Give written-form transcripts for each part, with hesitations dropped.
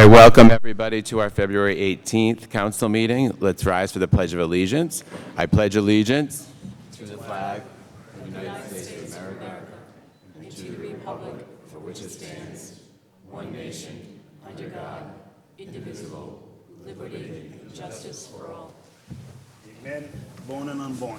right, welcome everybody to our February 18th council meeting. Let's rise for the Pledge of Allegiance. I pledge allegiance to the flag of the United States of America and to the republic for which it stands, one nation, under God, indivisible, with liberty and justice for all. Amen. Born and unborn.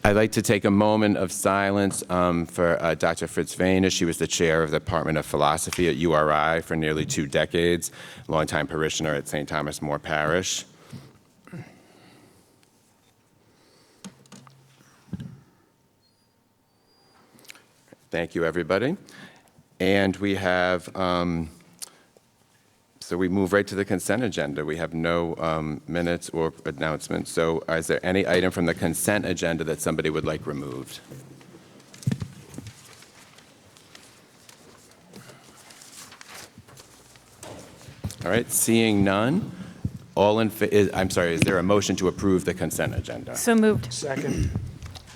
I'd like to take a moment of silence for Dr. Fritz Vayner. She was the chair of the Department of Philosophy at URI for nearly 2 decades, longtime parishioner at St. Thomas More Parish. Thank you, everybody. And we have, so we move right to the consent agenda. We have no minutes or announcements. So is there any item from the consent agenda that somebody would like removed? All right, seeing none. I'm sorry, is there a motion to approve the consent agenda? So moved. Second.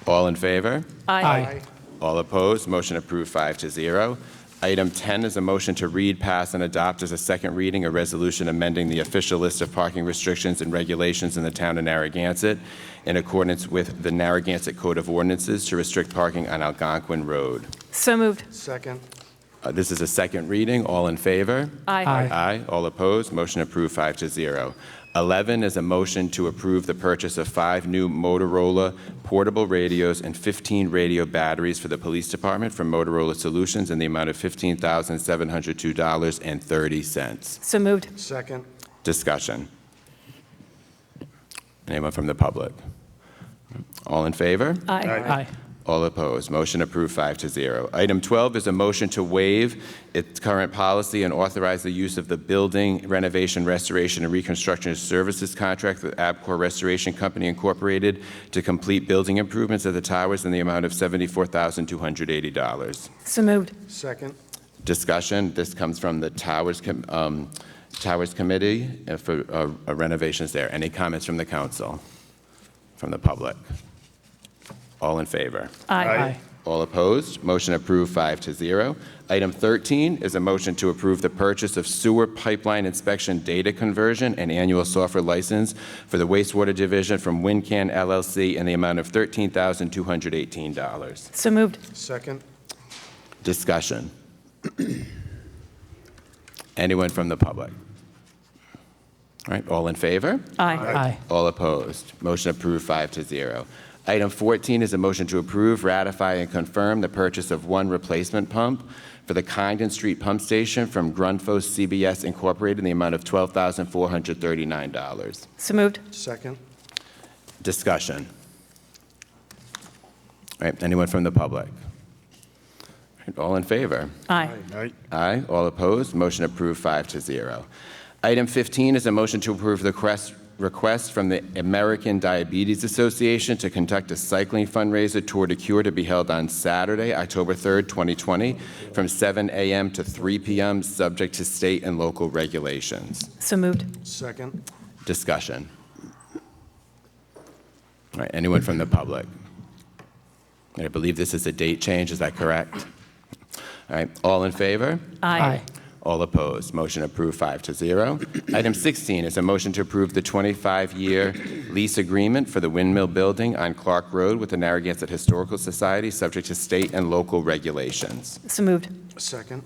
All in favor? Aye. All opposed? Motion approved 5-0. Item 10 is a motion to read, pass, and adopt as a second reading a resolution amending the official list of parking restrictions and regulations in the town of Narragansett in accordance with the Narragansett Code of Ordinances to restrict parking on Algonquin Road. So moved. Second. This is a second reading. All in favor? Aye. Aye. All opposed? Motion approved 5-0. 11 is a motion to approve the purchase of 5 new Motorola portable radios and 15 radio batteries for the police department from Motorola Solutions in the amount of $15,702.30. So moved. Second. Discussion. Anyone from the public? All in favor? Aye. All opposed. Motion approved 5-0. Item 12 is a motion to waive its current policy and authorize the use of the building renovation, restoration, and reconstruction services contract with Abcor Restoration Company Incorporated to complete building improvements at the towers in the amount of $74,280. So moved. Second. Discussion. This comes from the Towers Committee for renovations there. Any comments from the council? From the public? All in favor? Aye. All opposed? Motion approved 5-0. Item 13 is a motion to approve the purchase of sewer pipeline inspection data conversion and annual software license for the wastewater division from WinCan LLC in the amount of $13,218. So moved. Second. Discussion. Anyone from the public? All right, all in favor? Aye. All opposed? Motion approved 5-0. Item 14 is a motion to approve, ratify, and confirm the purchase of 1 replacement pump for the Condon Street Pump Station from Grundfos CBS Incorporated in the amount of $12,439. So moved. Second. Discussion. All right, anyone from the public? All right, all in favor? Aye. Aye. Aye. All opposed? Motion approved 5-0. Item 15 is a motion to approve the request from the American Diabetes Association to conduct a cycling fundraiser Tour de Cure to be held on Saturday, October 3rd, 2020, from 7 a.m. to 3 p.m., subject to state and local regulations. So moved. Second. Discussion. All right, anyone from the public? I believe this is a date change, is that correct? All right, all in favor? Aye. All opposed. Motion approved 5-0. Item 16 is a motion to approve the 25-year lease agreement for the Windmill Building on Clark Road with the Narragansett Historical Society, subject to state and local regulations. So moved. Second.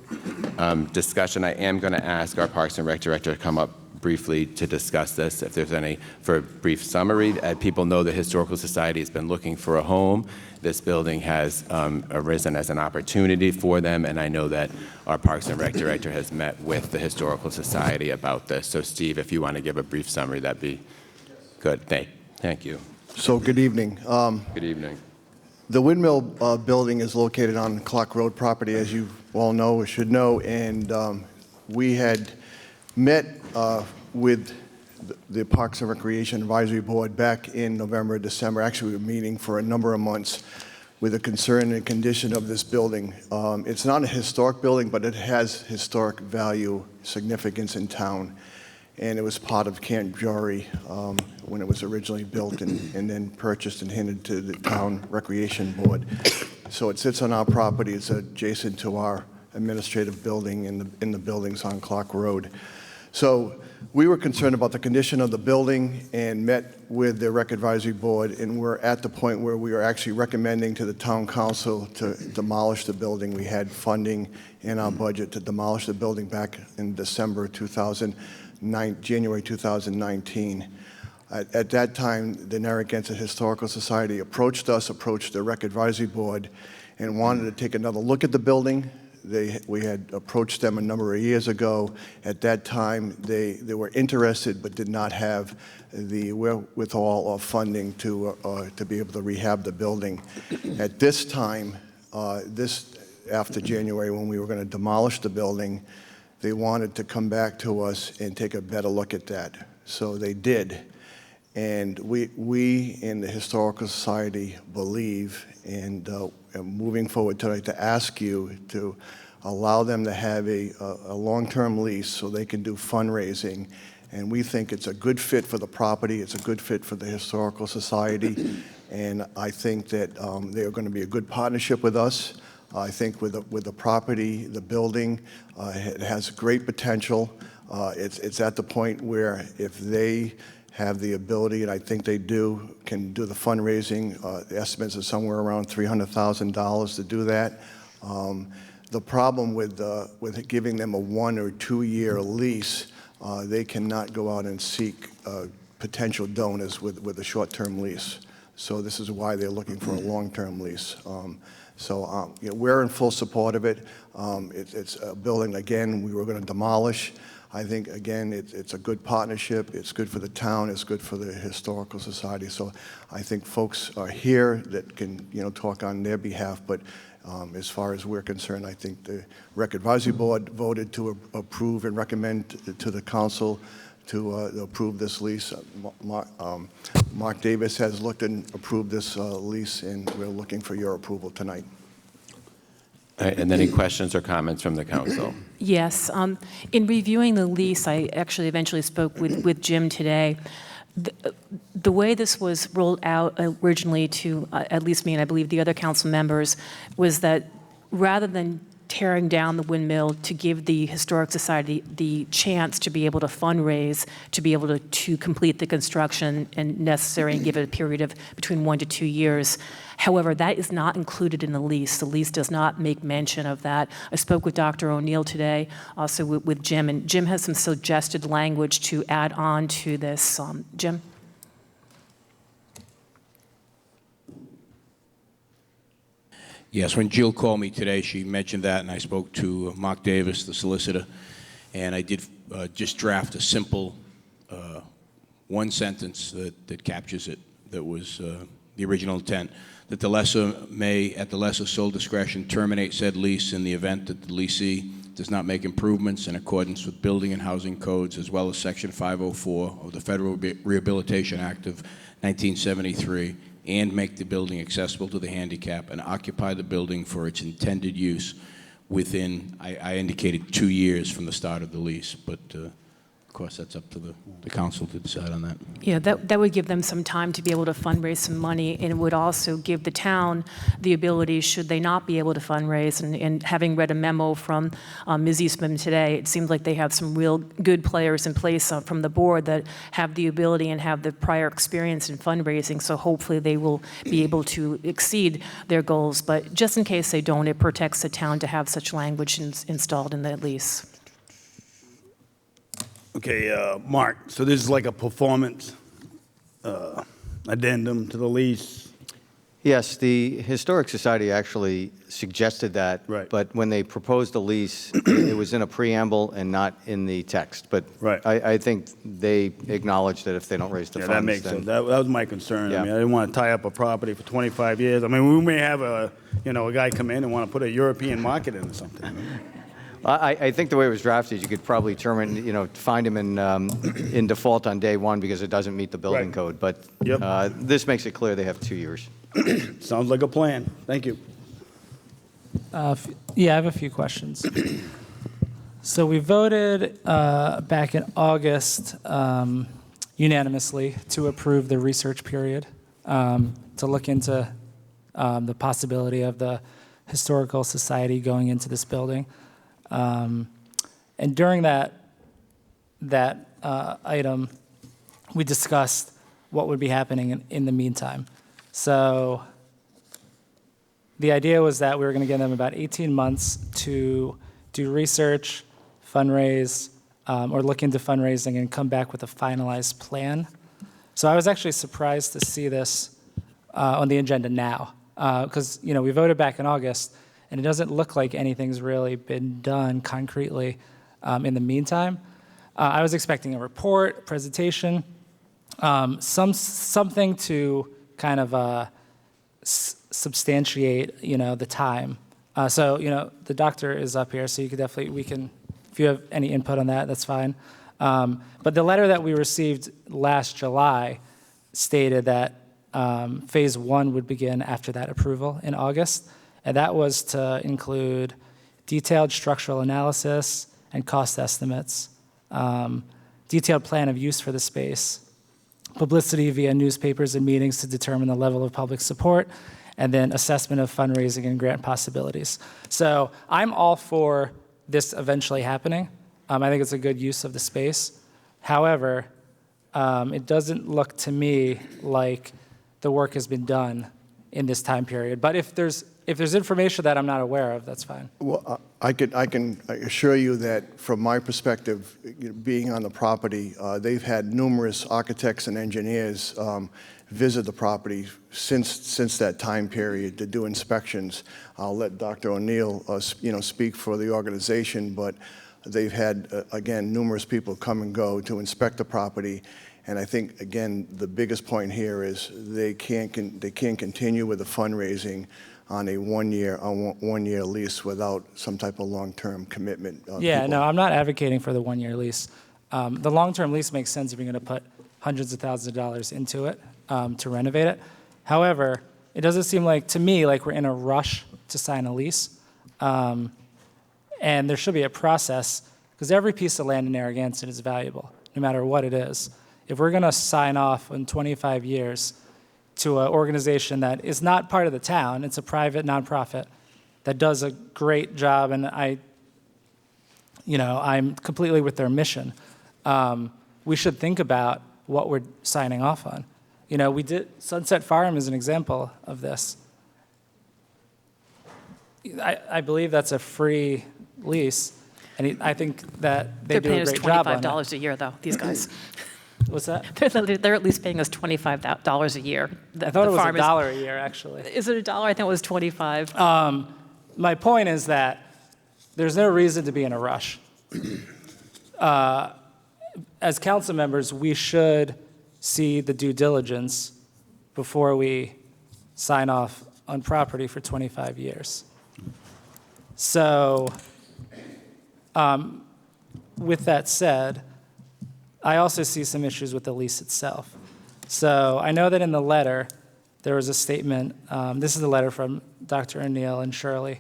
Discussion. I am going to ask our Parks and Rec Director to come up briefly to discuss this, if there's any, for a brief summary. People know the Historical Society has been looking for a home. This building has arisen as an opportunity for them, and I know that our Parks and Rec Director has met with the Historical Society about this. So, Steve, if you want to give a brief summary, that'd be good. Thank you. So, good evening. Good evening. The Windmill building is located on Clark Road property, as you all know or should know, and we had met with the Parks and Recreation Advisory Board back in November, December. Actually, we were meeting for a number of months with the concern and condition of this building. It's not a historic building, but it has historic value, significance in town. And it was part of Camp Jory when it was originally built and then purchased and handed to the Town Recreation Board. So it sits on our property. It's adjacent to our administrative building in the buildings on Clark Road. So we were concerned about the condition of the building and met with the Rec Advisory Board, and we're at the point where we are actually recommending to the town council to demolish the building. We had funding in our budget to demolish the building back in January 2019. At that time, the Narragansett Historical Society approached the Rec Advisory Board, and wanted to take another look at the building. We had approached them a number of years ago. At that time, they were interested but did not have the wherewithal or funding to be able to rehab the building. At this time, after January, when we were going to demolish the building, they wanted to come back to us and take a better look at that. So they did. And we in the Historical Society believe, and moving forward tonight, to ask you to allow them to have a long-term lease so they can do fundraising. And we think it's a good fit for the property, it's a good fit for the Historical Society, and I think that they are going to be a good partnership with us. I think with the property, the building, it has great potential. It's at the point where if they have the ability, and I think they can do the fundraising. The estimates are somewhere around $300,000 to do that. The problem with giving them a 1 or 2 year lease, they cannot go out and seek potential donors with a short-term lease. So this is why they're looking for a long-term lease. We're in full support of it. It's a building, again, we were going to demolish. I think, again, it's a good partnership. It's good for the town. It's good for the Historical Society. So I think folks are here that can, talk on their behalf. But as far as we're concerned, I think the Rec Advisory Board voted to approve and recommend to the council to approve this lease. Mark Davis has looked and approved this lease, and we're looking for your approval tonight. All right, and any questions or comments from the council? Yes. In reviewing the lease, I actually eventually spoke with Jim today. The way this was rolled out originally to at least me and I believe the other council members was that rather than tearing down the windmill to give the Historic Society the chance to be able to fundraise, to be able to complete the construction and necessary and give it a period of between 1 to 2 years. However, that is not included in the lease. The lease does not make mention of that. I spoke with Dr. O'Neill today, also with Jim, and Jim has some suggested language to add on to this. Jim? Yes, when Jill called me today, she mentioned that, and I spoke to Mark Davis, the solicitor, and I did just draft a simple one sentence that captures it, that was the original intent, that the lessor may, at the lessor's sole discretion, terminate said lease in the event that the leasee does not make improvements in accordance with building and housing codes, as well as Section 504 of the Federal Rehabilitation Act of 1973, and make the building accessible to the handicap and occupy the building for its intended use within, I indicated 2 years from the start of the lease, but of course that's up to the council to decide on that. Yeah, that would give them some time to be able to fundraise some money, and it would also give the town the ability, should they not be able to fundraise, and having read a memo from Ms. Eastman today, it seems like they have some real good players in place from the board that have the ability and have the prior experience in fundraising, so hopefully they will be able to exceed their goals. But just in case they don't, it protects the town to have such language installed in the lease. Okay, Mark, so this is like a performance addendum to the lease? Yes, the Historic Society actually suggested that. Right. But when they proposed the lease, it was in a preamble and not in the text. But Right. I think they acknowledge that if they don't raise the Yeah, funds, that makes then sense. That was my concern. Yeah. I mean, I didn't want to tie up a property for 25 years. I mean, we may have a guy come in and want to put a European market in or something. I think the way it was drafted, you could probably find him in default on day one because it doesn't meet the building Right. code. But Yep. this makes it clear they have 2 years. Sounds like a plan. Thank you. Yeah, I have a few questions. So we voted back in August unanimously to approve the research period to look into the possibility of the Historical Society going into this building. And during that item, we discussed what would be happening in the meantime. So the idea was that we were going to give them about 18 months to do research, fundraise, or look into fundraising and come back with a finalized plan. So I was actually surprised to see this on the agenda now, because we voted back in August, and it doesn't look like anything's really been done concretely in the meantime. I was expecting a report, a presentation, something to kind of substantiate, the time. So, the doctor is up here, so you could definitely, if you have any input on that, that's fine. But the letter that we received last July stated that phase 1 would begin after that approval in August, and that was to include detailed structural analysis and cost estimates, detailed plan of use for the space, publicity via newspapers and meetings to determine the level of public support, and then assessment of fundraising and grant possibilities. So I'm all for this eventually happening. I think it's a good use of the space. However, it doesn't look to me like the work has been done in this time period. But if there's information that I'm not aware of, that's fine. Well, I can assure you that from my perspective, being on the property, they've had numerous architects and engineers visit the property since that time period to do inspections. I'll let Dr. O'Neill, speak for the organization, but they've had, again, numerous people come and go to inspect the property. And I think, again, the biggest point here is they can't continue with the fundraising on a one-year lease without some type of long-term commitment. Yeah, no, I'm not advocating for the one-year lease. The long-term lease makes sense if you're going to put hundreds of thousands of dollars into it to renovate it. However, it doesn't seem to me like we're in a rush to sign a lease. And there should be a process, because every piece of land in Narragansett is valuable, no matter what it is. If we're going to sign off in 25 years to an organization that is not part of the town, it's a private nonprofit that does a great job, and I'm completely with their mission. We should think about what we're signing off on. Sunset Farm is an example of this. I believe that's a free lease, and I think that they do a great job on it. They're paying us $25 a year, though, these guys. What's that? They're at least paying us $25 a year. I thought it was $1 a year, actually. Is it $1? I think it was $25. My point is that there's no reason to be in a rush. As council members, we should see the due diligence before we sign off on property for 25 years. So, with that said, I also see some issues with the lease itself. So I know that in the letter, there was a statement, this is the letter from Dr. O'Neill and Shirley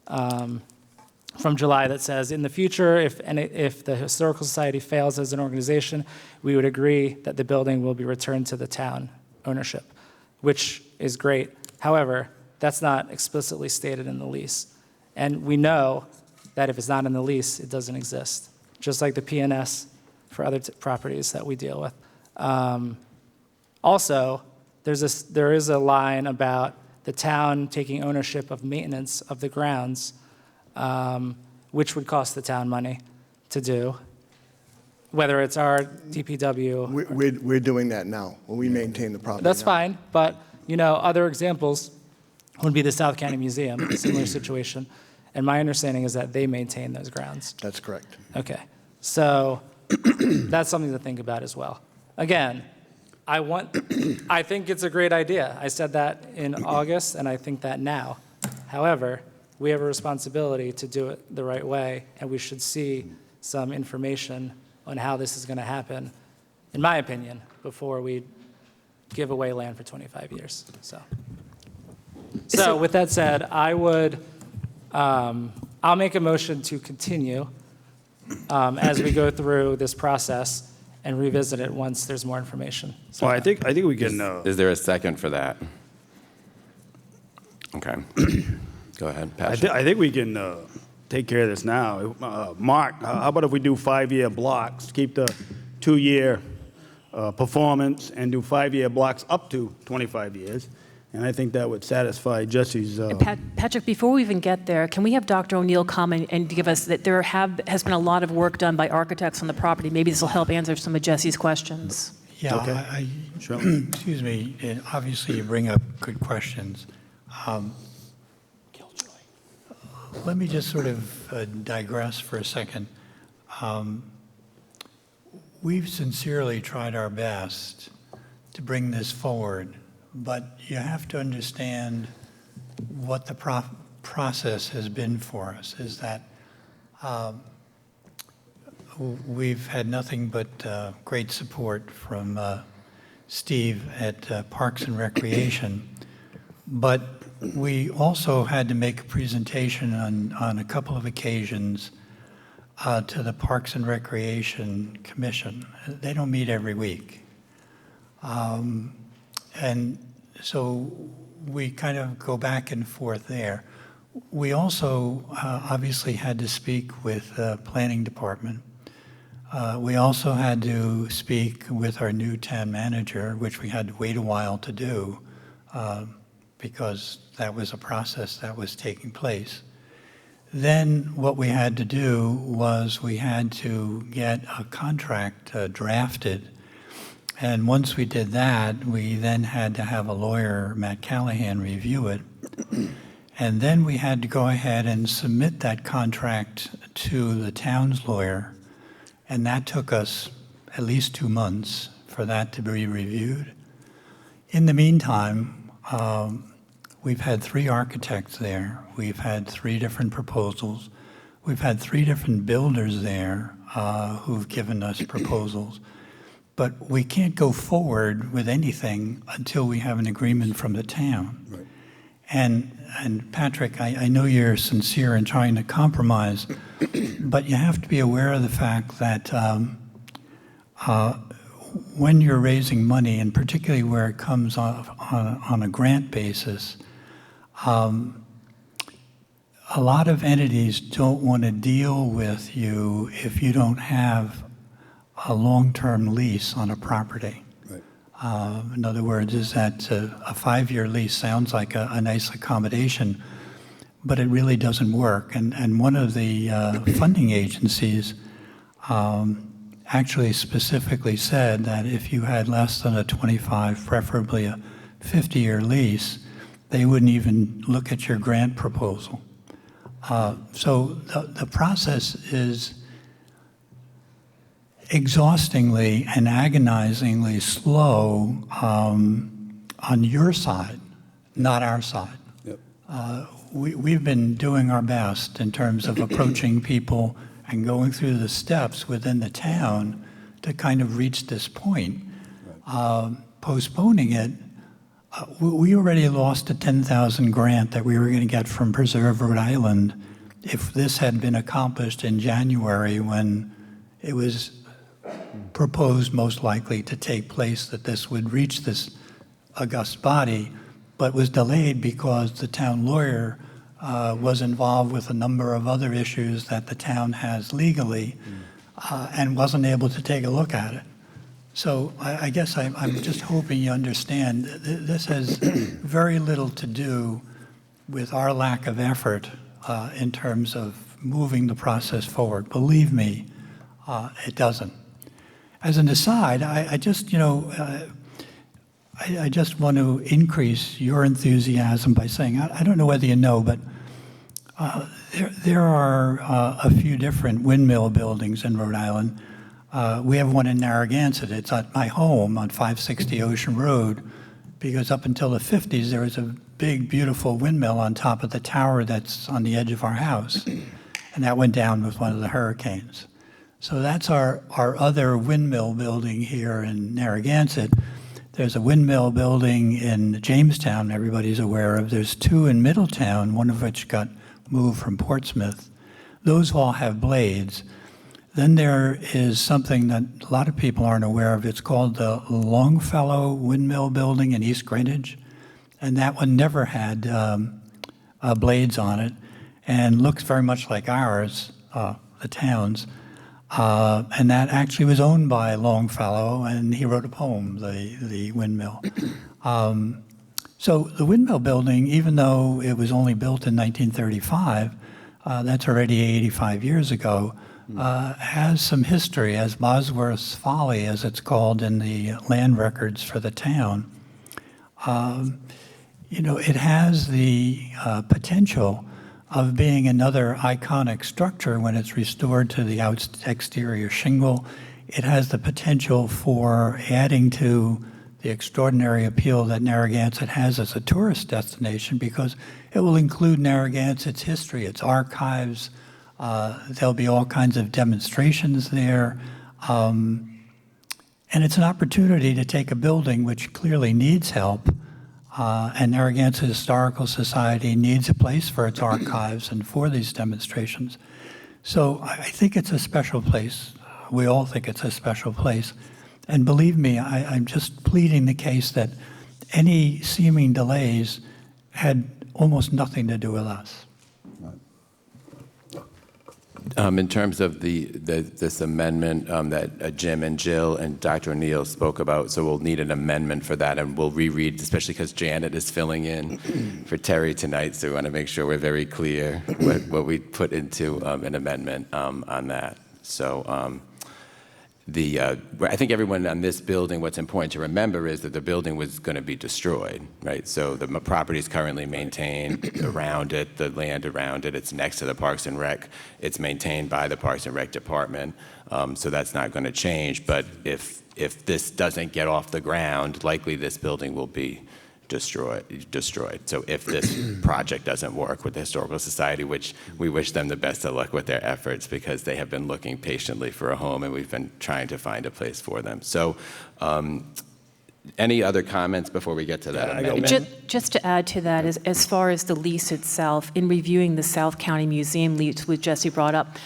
from July that says, in the future, if the Historical Society fails as an organization, we would agree that the building will be returned to the town ownership, which is great. However, that's not explicitly stated in the lease. And we know that if it's not in the lease, it doesn't exist, just like the P&S for other properties that we deal with. Also, there is a line about the town taking ownership of maintenance of the grounds, which would cost the town money to do, whether it's our DPW. We're doing that now. We maintain the property. That's now. fine, but other examples would be the South County Museum, a similar situation. And my understanding is that they maintain those grounds. That's correct. Okay, so that's something to think about as well. Again, I think it's a great idea. I said that in August, and I think that now. However, we have a responsibility to do it the right way, and we should see some information on how this is going to happen, in my opinion, before we give away land for 25 years. So with that said, I'll make a motion to continue as we go through this process and revisit it once there's more information. Well, I think we can. Is there a second for that? Okay. Go ahead, I Patrick. think we can take care of this now. Mark, how about if we do 5-year blocks, keep the 2-year performance and do 5-year blocks up to 25 years? And I think that would satisfy Jesse's. Patrick, before we even get there, can we have Dr. O'Neill come and give us that there has been a lot of work done by architects on the property. Maybe this will help answer some of Jesse's questions. Yeah, Okay. excuse me, and obviously you bring up good questions. Let me just sort of digress for a second. We've sincerely tried our best to bring this forward, but you have to understand what the process has been for us, is that we've had nothing but great support from Steve at Parks and Recreation, but we also had to make a presentation on a couple of occasions to the Parks and Recreation Commission. They don't meet every week. And so we kind of go back and forth there. We also obviously had to speak with the planning department. We also had to speak with our new town manager, which we had to wait a while to do because that was a process that was taking place. Then what we had to do was we had to get a contract drafted. And once we did that, we then had to have a lawyer, Matt Callahan, review it. And then we had to go ahead and submit that contract to the town's lawyer. And that took us at least 2 months for that to be reviewed. In the meantime, we've had 3 architects there. We've had 3 different proposals. We've had 3 different builders there who've given us proposals. But we can't go forward with anything until we have an agreement from the town. Right. And Patrick, I know you're sincere in trying to compromise, but you have to be aware of the fact that when you're raising money, and particularly where it comes on a grant basis, a lot of entities don't want to deal with you if you don't have a long-term lease on a property. Right. In other words, is that a 5-year lease sounds like a nice accommodation, but it really doesn't work. And one of the funding agencies actually specifically said that if you had less than a 25, preferably a 50-year lease, they wouldn't even look at your grant proposal. So the process is exhaustingly and agonizingly slow on your side, not our side. Yep. We've been doing our best in terms of approaching people and going through the steps within the town to kind of reach this point. Right. Postponing it, we already lost a $10,000 grant that we were going to get from Preserve Rhode Island if this had been accomplished in January when it was proposed most likely to take place, that this would reach this august body, but was delayed because the town lawyer was involved with a number of other issues that the town has legally and wasn't able to take a look at it. So I guess I'm just hoping you understand this has very little to do with our lack of effort in terms of moving the process forward. Believe me, it doesn't. As an aside, I just want to increase your enthusiasm by saying, I don't know whether you know, but there are a few different windmill buildings in Rhode Island. We have one in Narragansett. It's at my home on 560 Ocean Road, because up until the 50s, there was a big, beautiful windmill on top of the tower that's on the edge of our house. And that went down with one of the hurricanes. So that's our other windmill building here in Narragansett. There's a windmill building in Jamestown everybody's aware of. There's 2 in Middletown, one of which got moved from Portsmouth. Those all have blades. Then there is something that a lot of people aren't aware of. It's called the Longfellow Windmill Building in East Greenwich. and that one never had blades on it, and looks very much like ours, the town's. And that actually was owned by Longfellow, and he wrote a poem, the windmill. So the windmill building, even though it was only built in 1935, that's already 85 years ago, has some history, as Bosworth's Folly, as it's called in the land records for the town. You know, it has the potential of being another iconic structure when it's restored to the exterior shingle. It has the potential for adding to the extraordinary appeal that Narragansett has as a tourist destination, because it will include Narragansett's history, its archives. There'll be all kinds of demonstrations there. And it's an opportunity to take a building which clearly needs help, and Narragansett Historical Society needs a place for its archives and for these demonstrations. So I think it's a special place. We all think it's a special place. And believe me, I'm just pleading the case that any seeming delays had almost nothing to do with us. In terms of this amendment that Jim and Jill and Dr. O'Neill spoke about, so we'll need an amendment for that, and we'll reread, especially because Janet is filling in for Terry tonight, so we want to make sure we're very clear what we put into an amendment on that. So I think everyone on this building, what's important to remember is that the building was going to be destroyed, right? So the property is currently maintained around it, the land around it. It's next to the Parks and Rec. It's maintained by the Parks and Rec Department, so that's not going to change. But if this doesn't get off the ground, likely this building will be destroyed. So if this project doesn't work with the Historical Society, which we wish them the best of luck with their efforts, because they have been looking patiently for a home, and we've been trying to find a place for them. So any other comments before we get to that amendment? Just to add to that, as far as the lease itself, in reviewing the South County Museum lease, which Jesse brought up,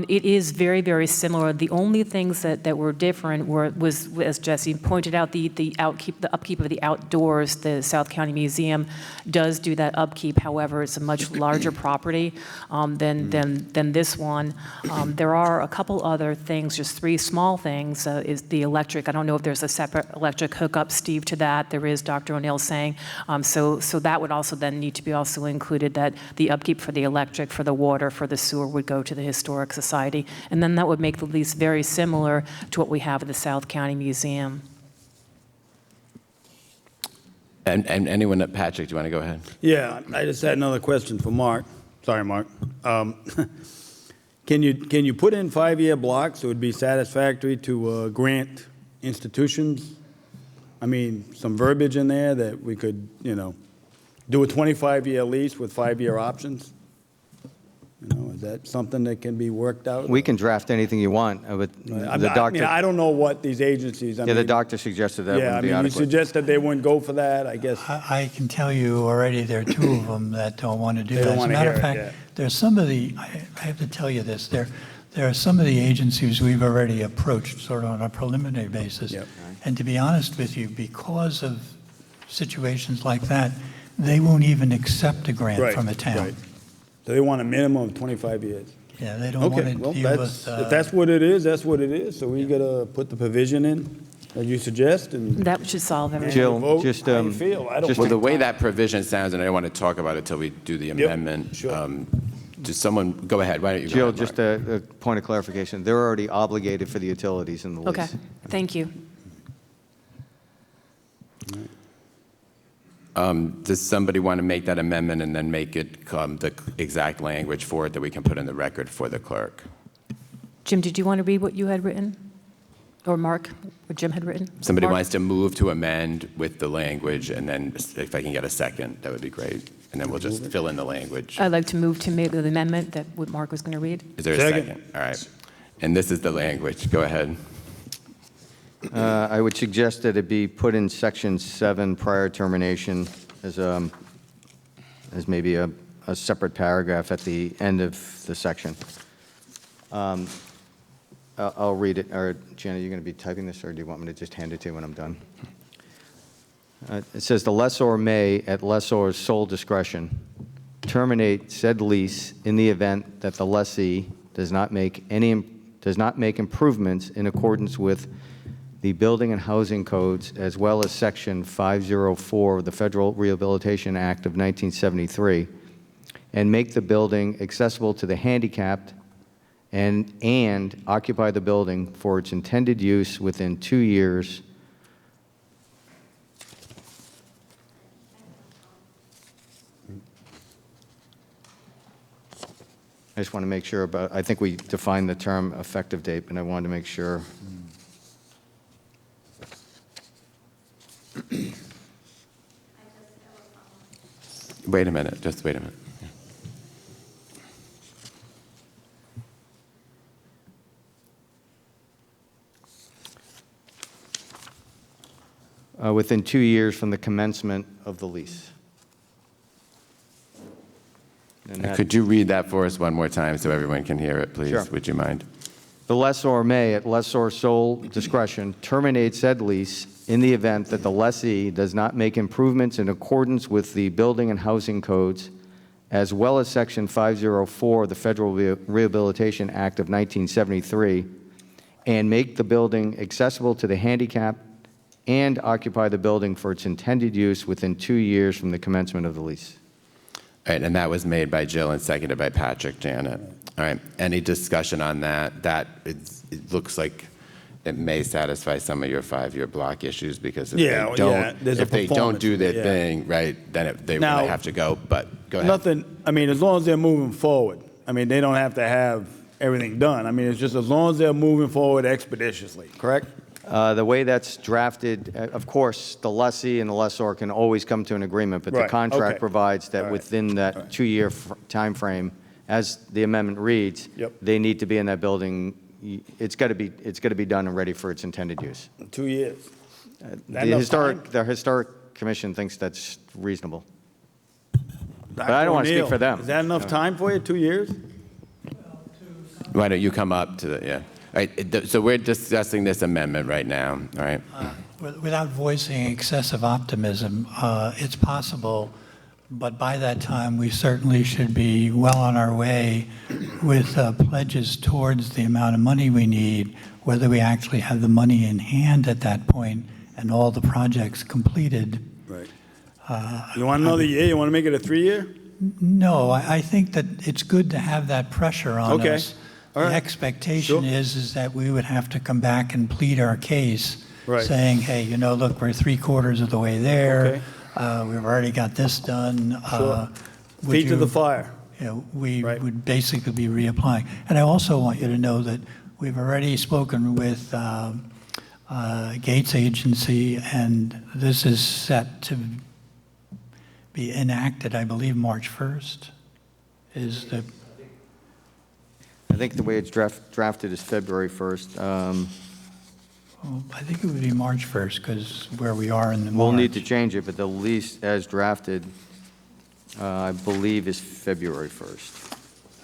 it is very, very similar. The only things that were different was, as Jesse pointed out, the upkeep of the outdoors. The South County Museum does do that upkeep. However, it's a much larger property than this one. There are a couple other things, just 3 small things. Is the electric. I don't know if there's a separate electric hookup, Steve, to that. There is, Dr. O'Neill saying. So that would also then need to be also included, that the upkeep for the electric, for the water, for the sewer would go to the Historic Society. And then that would make the lease very similar to what we have at the South County Museum. And anyone, Patrick, do you want to go ahead? Yeah, I just had another question for Mark. Sorry, Mark. Can you put in 5-year blocks that would be satisfactory to grant institutions? I mean, some verbiage in there that we could, do a 25-year lease with 5-year options? Is that something that can be worked out? We can draft anything you want. The doctor, I don't know what these agencies. the doctor suggested that wouldn't be you adequate. suggested they wouldn't go for that, I guess. I can tell you already there are 2 of them that don't want to do They that. don't As a wanna matter hear of it, fact, there's some of the, I have to tell you this, there are some of the agencies we've already approached sort of on a preliminary basis. Yep. And to be honest with you, because of situations like that, they won't even accept a grant from a town. Right. So they want a minimum of 25 years. Yeah, they don't want Okay, to well, deal with. if that's what it is, that's what it is. So we got to put the provision in, as you suggest, and That should solve everything. Jill, vote just, how you feel. I don't just Well, the mind. way that provision sounds, and I don't want to talk about it till we do the amendment. sure. Does someone, go ahead, why don't you go Jill, ahead, just Mark? a point of clarification. They're already obligated for the utilities in the lease. Okay, thank you. Does somebody want to make that amendment and then make it the exact language for it that we can put in the record for the clerk? Jim, did you want to read what you had written? Or Mark, what Jim had written? Somebody Mark? wants to move to amend with the language, and then if I can get a second, that would be great. And then we'll just fill in the language. I'd like to move to make the amendment that what Mark was going to read. Is there a second? All right. And this is the language. Go ahead. I would suggest that it be put in section 7, prior termination, as maybe a separate paragraph at the end of the section. I'll read it. Or Janet, are you going to be typing this, or do you want me to just hand it to you when I'm done? It says the lessor may, at lessor's sole discretion, terminate said lease in the event that the lessee does not make improvements in accordance with the Building and Housing Codes, as well as Section 504 of the Federal Rehabilitation Act of 1973, and make the building accessible to the handicapped and occupy the building for its intended use within 2 years. I just want to make sure about, I think we defined the term effective date, but I wanted to make sure. Wait a minute, just wait a minute. Within 2 years from the commencement of the lease. And that- Could you read that for us one more time so everyone can hear it, please? Sure. Would you mind? The lessor may, at lessor's sole discretion, terminate said lease in the event that the lessee does not make improvements in accordance with the Building and Housing Codes, as well as Section 504 of the Federal Rehabilitation Act of 1973, and make the building accessible to the handicapped and occupy the building for its intended use within 2 years from the commencement of the lease. All right, and that was made by Jill and seconded by Patrick, Janet. All right, any discussion on that? It looks like it may satisfy some of your 5-year block issues, because if Yeah, they don't, yeah, there's a if they don't performance do their yeah. thing, right, then they Now- really have to go, but go ahead. Nothing, I mean, as long as they're moving forward, I mean, they don't have to have everything done. I mean, it's just as long as they're moving forward expeditiously, correct? The way that's drafted, of course, the lessee and the lessor can always come to an agreement, but the Right, contract okay. provides that All right. within that 2-year timeframe, as the amendment reads, Yep. they need to be in that building. It's got to be done and ready for its intended use. 2 years. That The enough historic commission thinks that's reasonable. Dr. I don't wanna speak O'Neill, for them. Is that enough time for you, 2 years? Why don't you come up to the, yeah. All right, so we're discussing this amendment right now, all right? Without voicing excessive optimism, it's possible, but by that time, we certainly should be well on our way with pledges towards the amount of money we need, whether we actually have the money in hand at that point and all the projects completed. Right. You want another year? You want to make it a 3-year? No, I think that it's good to have that pressure on Okay. us. All right. The expectation Sure. is that we would have to come back and plead our case, Right. saying, hey, you know, look, we're 3/4 of the way there. Okay. We've already got this done. Sure. Would Feet to you- the fire. You know, we Right. would basically be reapplying. And I also want you to know that we've already spoken with Gates Agency, and this is set to be enacted, I believe, March 1st is the. I think the way it's drafted is February 1st. Well, I think it would be March 1st, because where we are in the We'll need to March. change it, but the lease as drafted, I believe, is February 1st.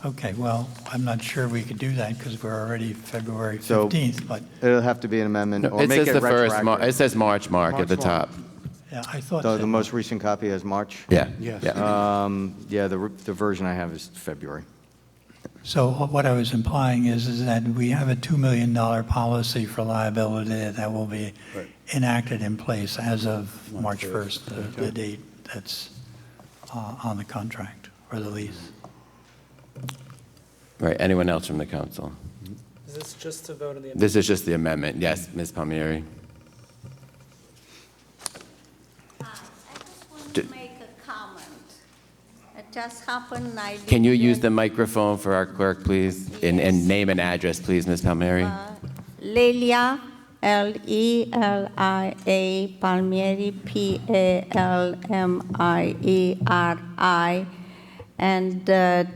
Okay, well, I'm not sure we could do that, because we're already February So- 15th, but It'll have to be an amendment, or It make says it the first, retroactive. it says March mark at the March mark. top. yeah, I thought. The that- most recent copy has March? Yeah. Yes. Yeah. Yeah, the version I have is February. So what I was implying is that we have a $2 million policy for liability that will be Right. enacted in place as of March 1st. 1st, the date that's on the contract or the lease. Right, anyone else from the council? Is this just to vote on the This is just the amendment. Yes, Ms. Palmieri? I just want to make a comment. It just happened, I live Can you use here, the microphone for our clerk, please? And name and address, please, Ms. Palmieri? Lelia, Lelia Palmieri, Palmieri. And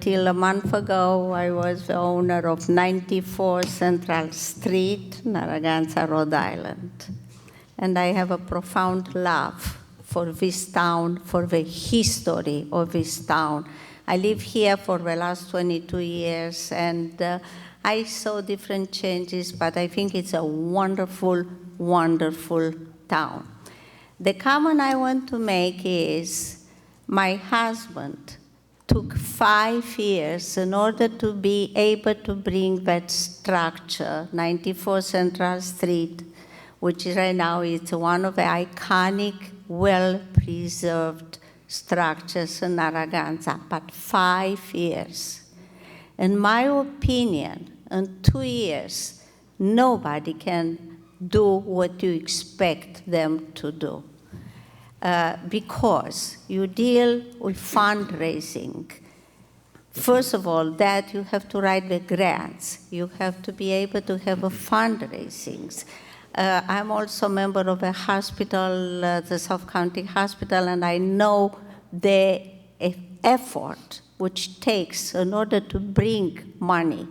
till a month ago, I was the owner of 94 Central Street, Narragansett, Rhode Island. And I have a profound love for this town, for the history of this town. I live here for the last 22 years, and I saw different changes, but I think it's a wonderful, wonderful town. The comment I want to make is my husband took 5 years in order to be able to bring that structure, 94 Central Street, which right now is one of the iconic, well-preserved structures in Narragansett, but 5 years. In my opinion, in 2 years, nobody can do what you expect them to do. Because you deal with fundraising. First of all, that you have to write the grants. You have to be able to have a fundraisings. I'm also a member of a hospital, the South County Hospital, and I know the effort which takes in order to bring money,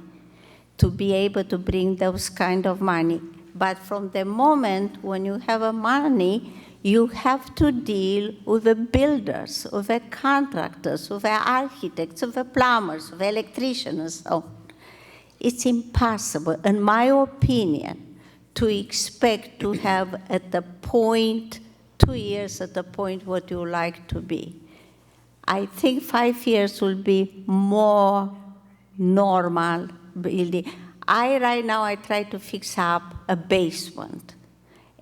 to be able to bring those kind of money. But from the moment when you have a money, you have to deal with the builders, with the contractors, with the architects, with the plumbers, with the electricians, and so on. It's impossible, in my opinion, to expect to have at the point, 2 years at the point what you like to be. I think 5 years will be more normal building. Right now I try to fix up a basement.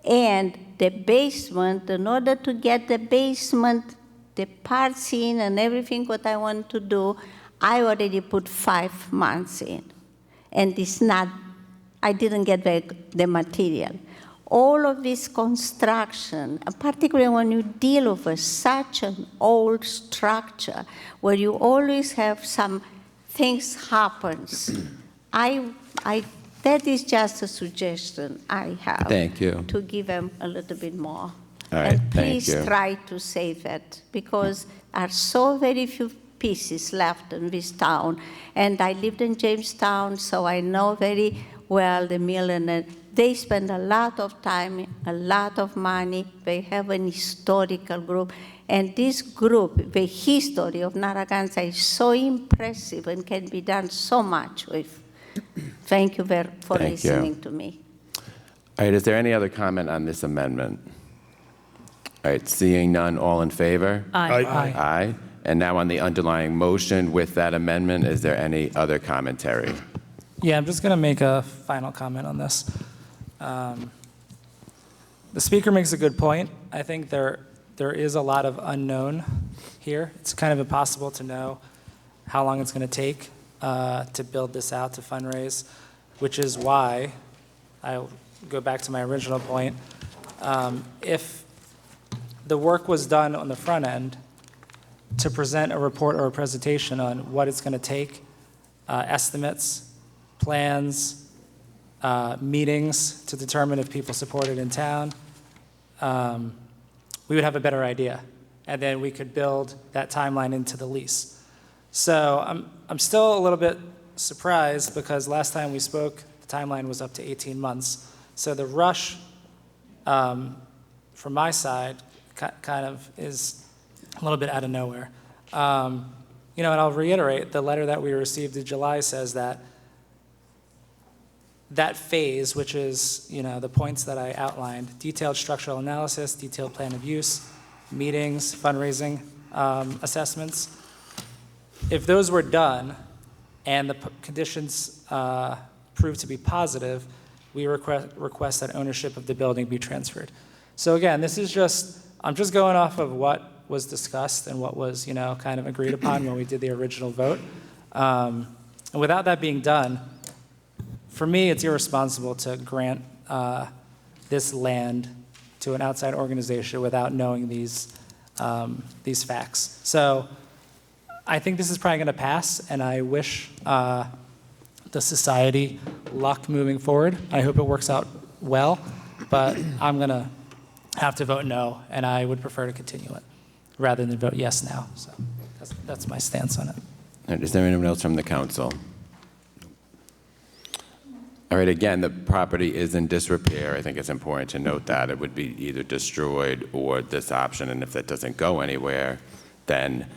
And the basement, in order to get the basement, the parts in and everything what I want to do, I already put 5 months in. And it's not, I didn't get the material. All of this construction, particularly when you deal with such an old structure, where you always have some things happens, that is just a suggestion I have. Thank you. To give them a little bit more. All right, And thank you. please try to save it, because there are so very few pieces left in this town. And I lived in Jamestown, so I know very well the mill, and they spend a lot of time, a lot of money. They have an historical group. And this group, the history of Narragansett, is so impressive and can be done so much with. Thank you for Thank you. listening to me. All right, is there any other comment on this amendment? All right, seeing none, all in favor? Aye. Aye. And now on the underlying motion with that amendment, is there any other commentary? Yeah, I'm just going to make a final comment on this. The speaker makes a good point. I think there is a lot of unknown here. It's kind of impossible to know how long it's going to take to build this out, to fundraise, which is why I'll go back to my original point. If the work was done on the front end to present a report or a presentation on what it's going to take, estimates, plans, meetings to determine if people support it in town, we would have a better idea. And then we could build that timeline into the lease. So I'm still a little bit surprised, because last time we spoke, the timeline was up to 18 months. So the rush from my side kind of is a little bit out of nowhere. And I'll reiterate, the letter that we received in July says that phase, which is, the points that I outlined, detailed structural analysis, detailed plan of use, meetings, fundraising assessments, if those were done and the conditions proved to be positive, we request that ownership of the building be transferred. So again, I'm just going off of what was discussed and what was, kind of agreed upon when we did the original vote. And without that being done, for me, it's irresponsible to grant this land to an outside organization without knowing these facts. So I think this is probably going to pass, and I wish the society luck moving forward. I hope it works out well, but I'm going to have to vote no, and I would prefer to continue it rather than vote yes now. So that's my stance on it. All right, is there anyone else from the council? All right, again, the property is in disrepair. I think it's important to note that it would be either destroyed or this option, and if that doesn't go anywhere, then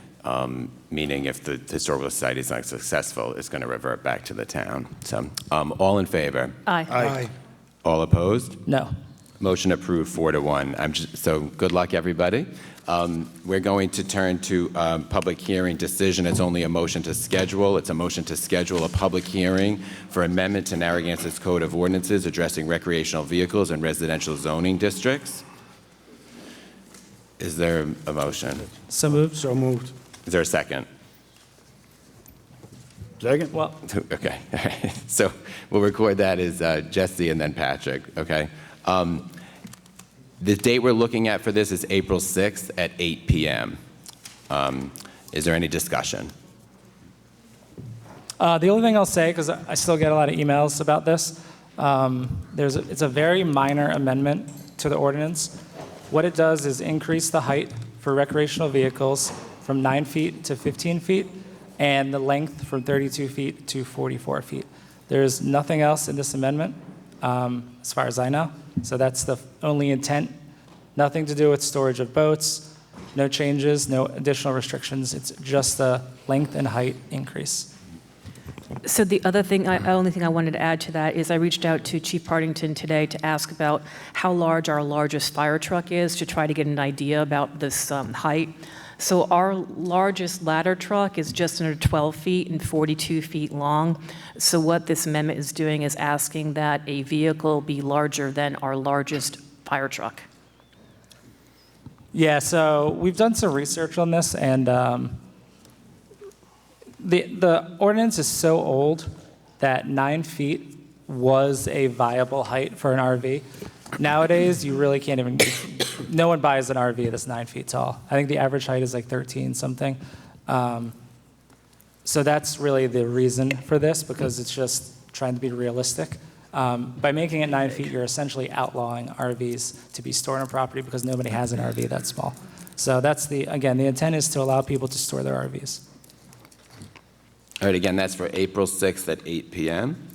meaning if the Historical Society is not successful, it's going to revert back to the town. So all in favor? Aye. Aye. All opposed? No. Motion approved 4-1. So good luck, everybody. We're going to turn to public hearing decision. It's only a motion to schedule. It's a motion to schedule a public hearing for amendment to Narragansett's Code of Ordinances addressing recreational vehicles in residential zoning districts. Is there a motion? So moved. So moved. Is there a second? Second? Well, Okay. So we'll record that as Jesse and then Patrick, okay? The date we're looking at for this is April 6th at 8 p.m. Is there any discussion? the only thing I'll say, because I still get a lot of emails about this, it's a very minor amendment to the ordinance. What it does is increase the height for recreational vehicles from 9 feet to 15 feet, and the length from 32 feet to 44 feet. There's nothing else in this amendment, as far as I know. So that's the only intent. Nothing to do with storage of boats, no changes, no additional restrictions. It's just the length and height increase. So the other thing, only thing I wanted to add to that is I reached out to Chief Partington today to ask about how large our largest fire truck is to try to get an idea about this height. So our largest ladder truck is just under 12 feet and 42 feet long. So what this amendment is doing is asking that a vehicle be larger than our largest fire truck. Yeah, so we've done some research on this, and the ordinance is so old that 9 feet was a viable height for an RV. Nowadays, you really can't even, no one buys an RV that's 9 feet tall. I think the average height is like 13 something. So that's really the reason for this, because it's just trying to be realistic. By making it 9 feet, you're essentially outlawing RVs to be stored on property because nobody has an RV that small. So that's again, the intent is to allow people to store their RVs. All right, again, that's for April 6th at 8 p.m.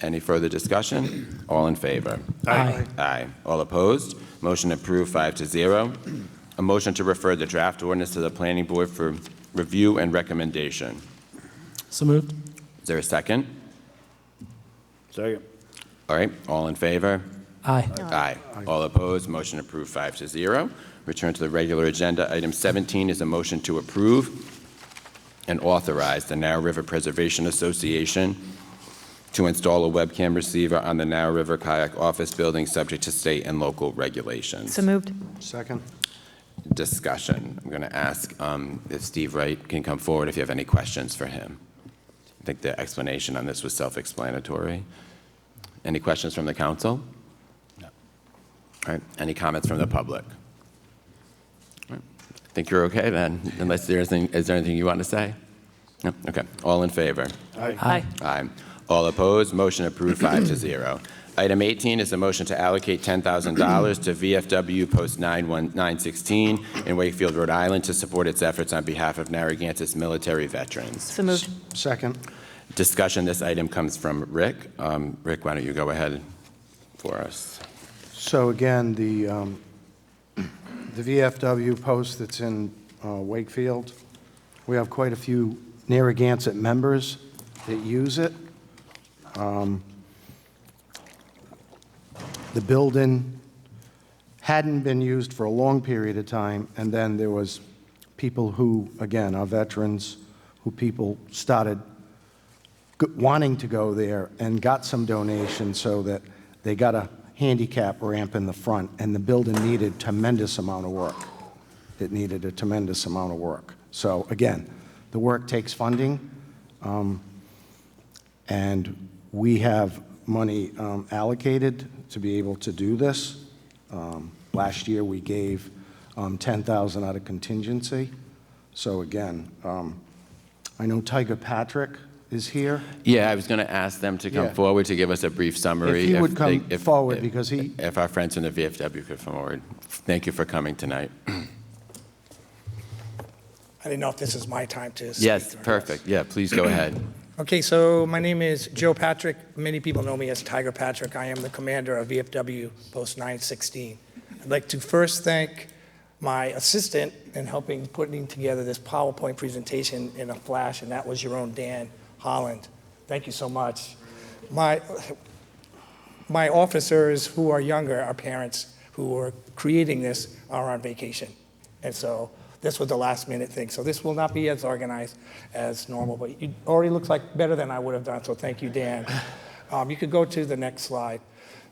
Any further discussion? All in favor? Aye. Aye. All opposed? Motion approved 5-0. A motion to refer the draft ordinance to the planning board for review and recommendation. So moved. Is there a second? Second. All right, all in favor? Aye. Aye. All opposed? Motion approved 5-0. Return to the regular agenda. Item 17 is a motion to approve and authorize the Narrow River Preservation Association to install a webcam receiver on the Narrow River Kayak Office Building subject to state and local regulations. So moved. Second. Discussion. I'm going to ask if Steve Wright can come forward if you have any questions for him. I think the explanation on this was self-explanatory. Any questions from the council? No. All right. Any comments from the public? All right. I think you're okay then, unless is there anything you want to say? No? Okay. All in favor? Aye. Aye. All opposed? Motion approved 5-0. Item 18 is a motion to allocate $10,000 to VFW Post 916 in Wakefield, Rhode Island to support its efforts on behalf of Narragansett's military veterans. So moved. Second. Discussion, this item comes from Rick. Rick, why don't you go ahead for us? So again, the VFW post that's in Wakefield, we have quite a few Narragansett members that use it. The building hadn't been used for a long period of time, and then there was people who, again, are veterans, who people started wanting to go there and got some donations so that they got a handicap ramp in the front, and the building needed tremendous amount of work. It needed a tremendous amount of work. So again, the work takes funding, and we have money allocated to be able to do this. Last year we gave $10,000 out of contingency. So again, I know Tiger Patrick is here. Yeah, I was going to ask them to come forward to give us a brief summary. If he would come forward, because if our friends from the VFW could come forward. Thank you for coming tonight. I didn't know if this is my time to speak. Yes, perfect. Yeah, please go ahead. Okay, so my name is Joe Patrick. Many people know me as Tiger Patrick. I am the commander of VFW Post 916. I'd like to first thank my assistant in helping putting together this PowerPoint presentation in a flash, and that was your own Dan Holland. Thank you so much. My officers who are younger, our parents, who were creating this are on vacation. And so this was the last minute thing. So this will not be as organized as normal, but it already looks like better than I would have done, so thank you, Dan. You could go to the next slide.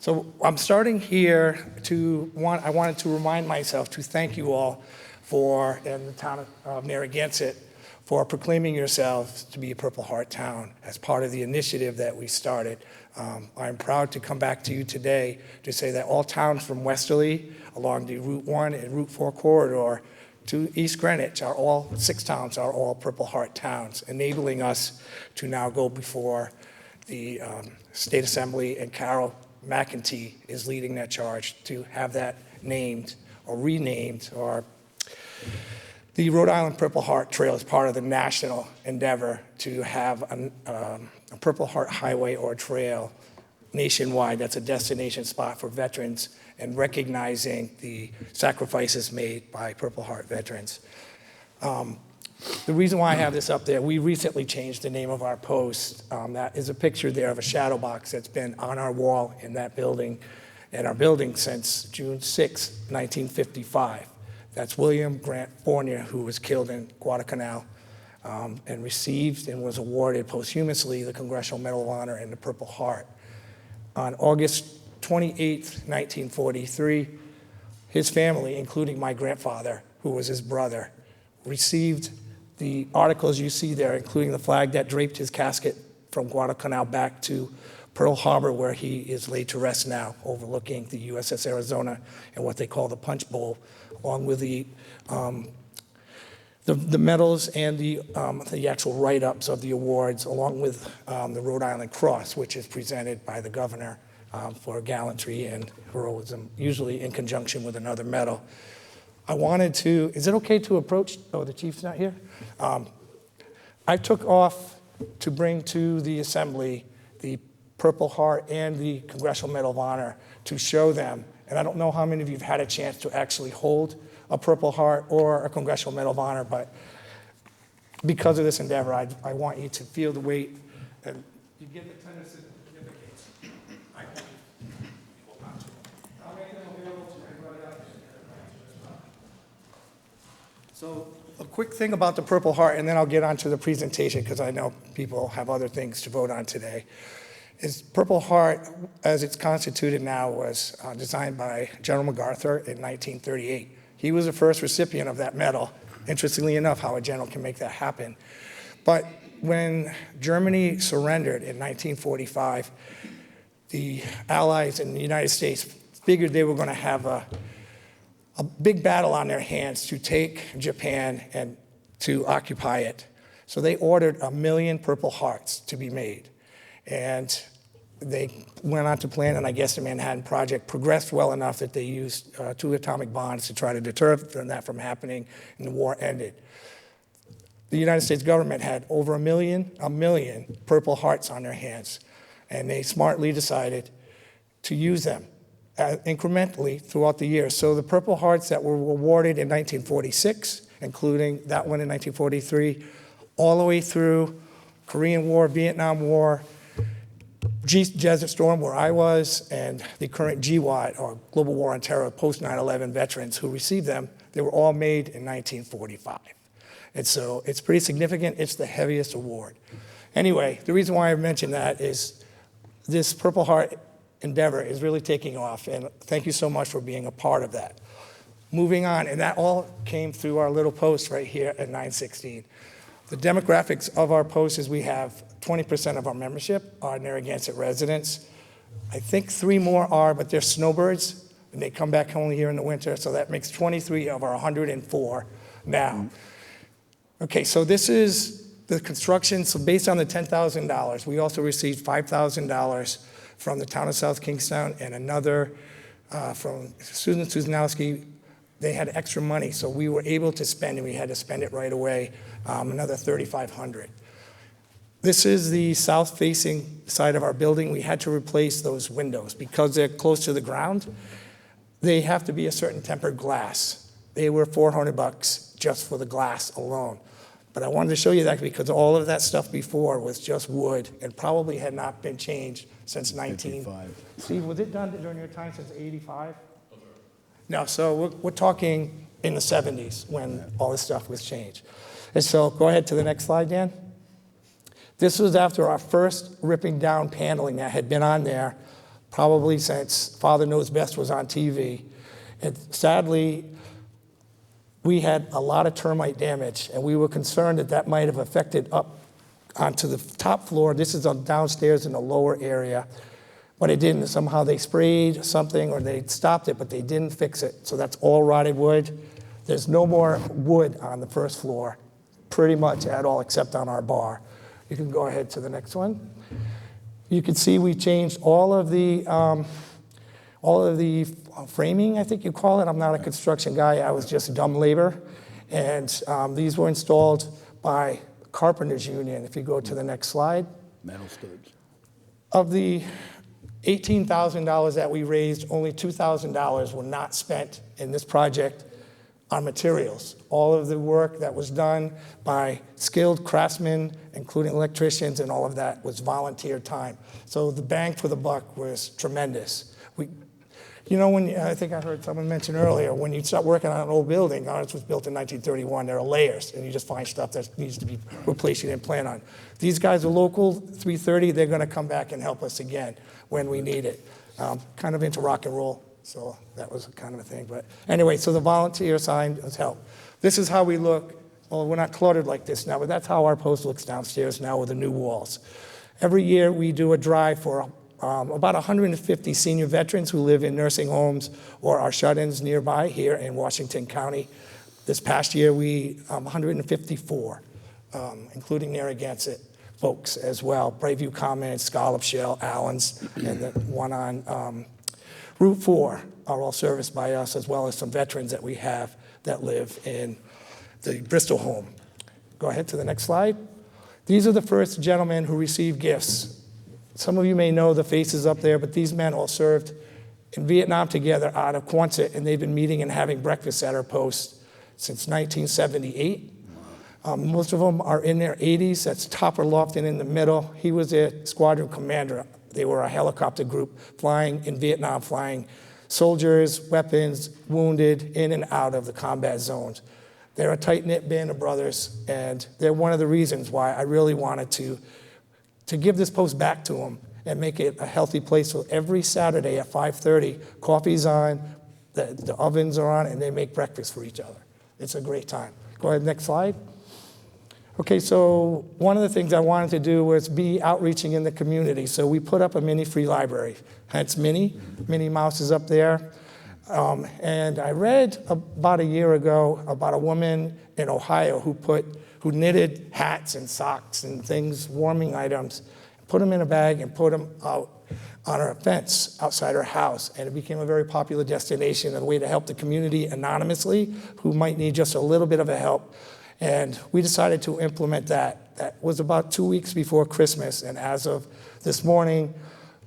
So I'm starting here I wanted to remind myself to thank you all in the town of Narragansett for proclaiming yourselves to be a Purple Heart town as part of the initiative that we started. I'm proud to come back to you today to say that all towns from Westerly along the Route 1 and Route 4 corridor to East Greenwich all 6 towns are all Purple Heart towns, enabling us to now go before the State Assembly, and Carol McEntee is leading that charge to have that named or renamed, or the Rhode Island Purple Heart Trail is part of the national endeavor to have a Purple Heart highway or trail nationwide that's a destination spot for veterans and recognizing the sacrifices made by Purple Heart veterans. The reason why I have this up there, we recently changed the name of our post. That is a picture there of a shadow box that's been on our wall in that building, since June 6, 1955. That's William Grant Fournier, who was killed in Guadalcanal and received and was awarded posthumously the Congressional Medal of Honor and the Purple Heart. On August 28, 1943, his family, including my grandfather, who was his brother, received the articles you see there, including the flag that draped his casket from Guadalcanal back to Pearl Harbor, where he is laid to rest now, overlooking the USS Arizona and what they call the Punch Bowl, along with the medals and the actual write-ups of the awards, along with the Rhode Island Cross, which is presented by the governor for gallantry and heroism, usually in conjunction with another medal. I wanted to, is it okay to approach, oh, the chief's not here? I took off to bring to the Assembly the Purple Heart and the Congressional Medal of Honor to show them, and I don't know how many of you have had a chance to actually hold a Purple Heart or a Congressional Medal of Honor, but because of this endeavor, I want you to feel the weight. And you get the tennis certificates. I'll make them available to everybody else. So a quick thing about the Purple Heart, and then I'll get on to the presentation because I know people have other things to vote on today. Is Purple Heart, as it's constituted now, was designed by General MacArthur in 1938. He was the first recipient of that medal. Interestingly enough, how a general can make that happen. But when Germany surrendered in 1945, the Allies in the United States figured they were going to have a big battle on their hands to take Japan and to occupy it. So they ordered 1 million Purple Hearts to be made. And they went on to plan, and I guess the Manhattan Project progressed well enough that they used 2 atomic bombs to try to deter that from happening, and the war ended. The United States government had over 1 million Purple Hearts on their hands, and they smartly decided to use them incrementally throughout the years. So the Purple Hearts that were awarded in 1946, including that one in 1943, all the way through Korean War, Vietnam War, Desert Storm, where I was, and the current GWAT, or Global War on Terror, post 9/11 veterans who received them, they were all made in 1945. And so it's pretty significant. It's the heaviest award. Anyway, the reason why I mentioned that is this Purple Heart endeavor is really taking off, and thank you so much for being a part of that. Moving on, and that all came through our little post right here at 916. The demographics of our post is we have 20% of our membership are Narragansett residents. I think 3 more are, but they're snowbirds, and they come back only here in the winter, so that makes 23 of our 104 now. Okay, so this is the construction. So based on the $10,000, we also received $5,000 from the town of South Kingstown and another from Susan Susanowski. They had extra money, so we were able to spend, and we had to spend it right away, another $3,500. This is the south-facing side of our building. We had to replace those windows because they're close to the ground. They have to be a certain tempered glass. They were $400 just for the glass alone. But I wanted to show you that because all of that stuff before was just wood and probably had not been changed since 1955. Steve, was it done during your time since 85? No, so we're talking in the 70s when all this stuff was changed. And so go ahead to the next slide, Dan. This was after our first ripping down paneling that had been on there probably since Father Knows Best was on TV. And sadly, we had a lot of termite damage, and we were concerned that that might have affected up onto the top floor. This is on downstairs in the lower area, but it didn't. Somehow they sprayed something or they stopped it, but they didn't fix it. So that's all rotted wood. There's no more wood on the first floor, pretty much at all, except on our bar. You can go ahead to the next one. You can see we changed all of the framing, I think you call it. I'm not a construction guy. I was just dumb labor. And these were installed by Carpenters Union. If you go to the next slide. Metal studs. Of the $18,000 that we raised, only $2,000 were not spent in this project on materials. All of the work that was done by skilled craftsmen, including electricians and all of that, was volunteer time. So the bang for the buck was tremendous. You know, I think I heard someone mention earlier, when you start working on an old building, ours was built in 1931, there are layers, and you just find stuff that needs to be replaced you didn't plan on. These guys are local, 330, they're gonna come back and help us again when we need it. Kind of into rock and roll, so that was kind of a thing. But anyway, so the volunteer sign has helped. This is how we look. Well, we're not cluttered like this now, but that's how our post looks downstairs now with the new walls. Every year we do a drive for about 150 senior veterans who live in nursing homes or are shut-ins nearby here in Washington County. This past year, 154, including Narragansett folks as well. Braveview Commons, Scallop Shell, Allens, and the one on Route 4 are all serviced by us, as well as some veterans that we have that live in the Bristol home. Go ahead to the next slide. These are the first gentlemen who received gifts. Some of you may know the faces up there, but these men all served in Vietnam together out of Quonset, and they've been meeting and having breakfast at our post since 1978. Most of them are in their 80s. That's Topper Lofton in the middle. He was their squadron commander. They were a helicopter group flying in Vietnam, flying soldiers, weapons, wounded, in and out of the combat zones. They're a tight-knit band of brothers, and they're one of the reasons why I really wanted to give this post back to them and make it a healthy place. So every Saturday at 5:30, coffee's on, the ovens are on, and they make breakfast for each other. It's a great time. Go ahead, next slide. Okay, so one of the things I wanted to do was be outreaching in the community. So we put up a mini free library, hence Minnie. Minnie Mouse is up there. And I read about a year ago about a woman in Ohio who knitted hats and socks and things, warming items, put them in a bag and put them out on her fence outside her house. And it became a very popular destination and a way to help the community anonymously who might need just a little bit of a help. And we decided to implement that. That was about 2 weeks before Christmas. And as of this morning,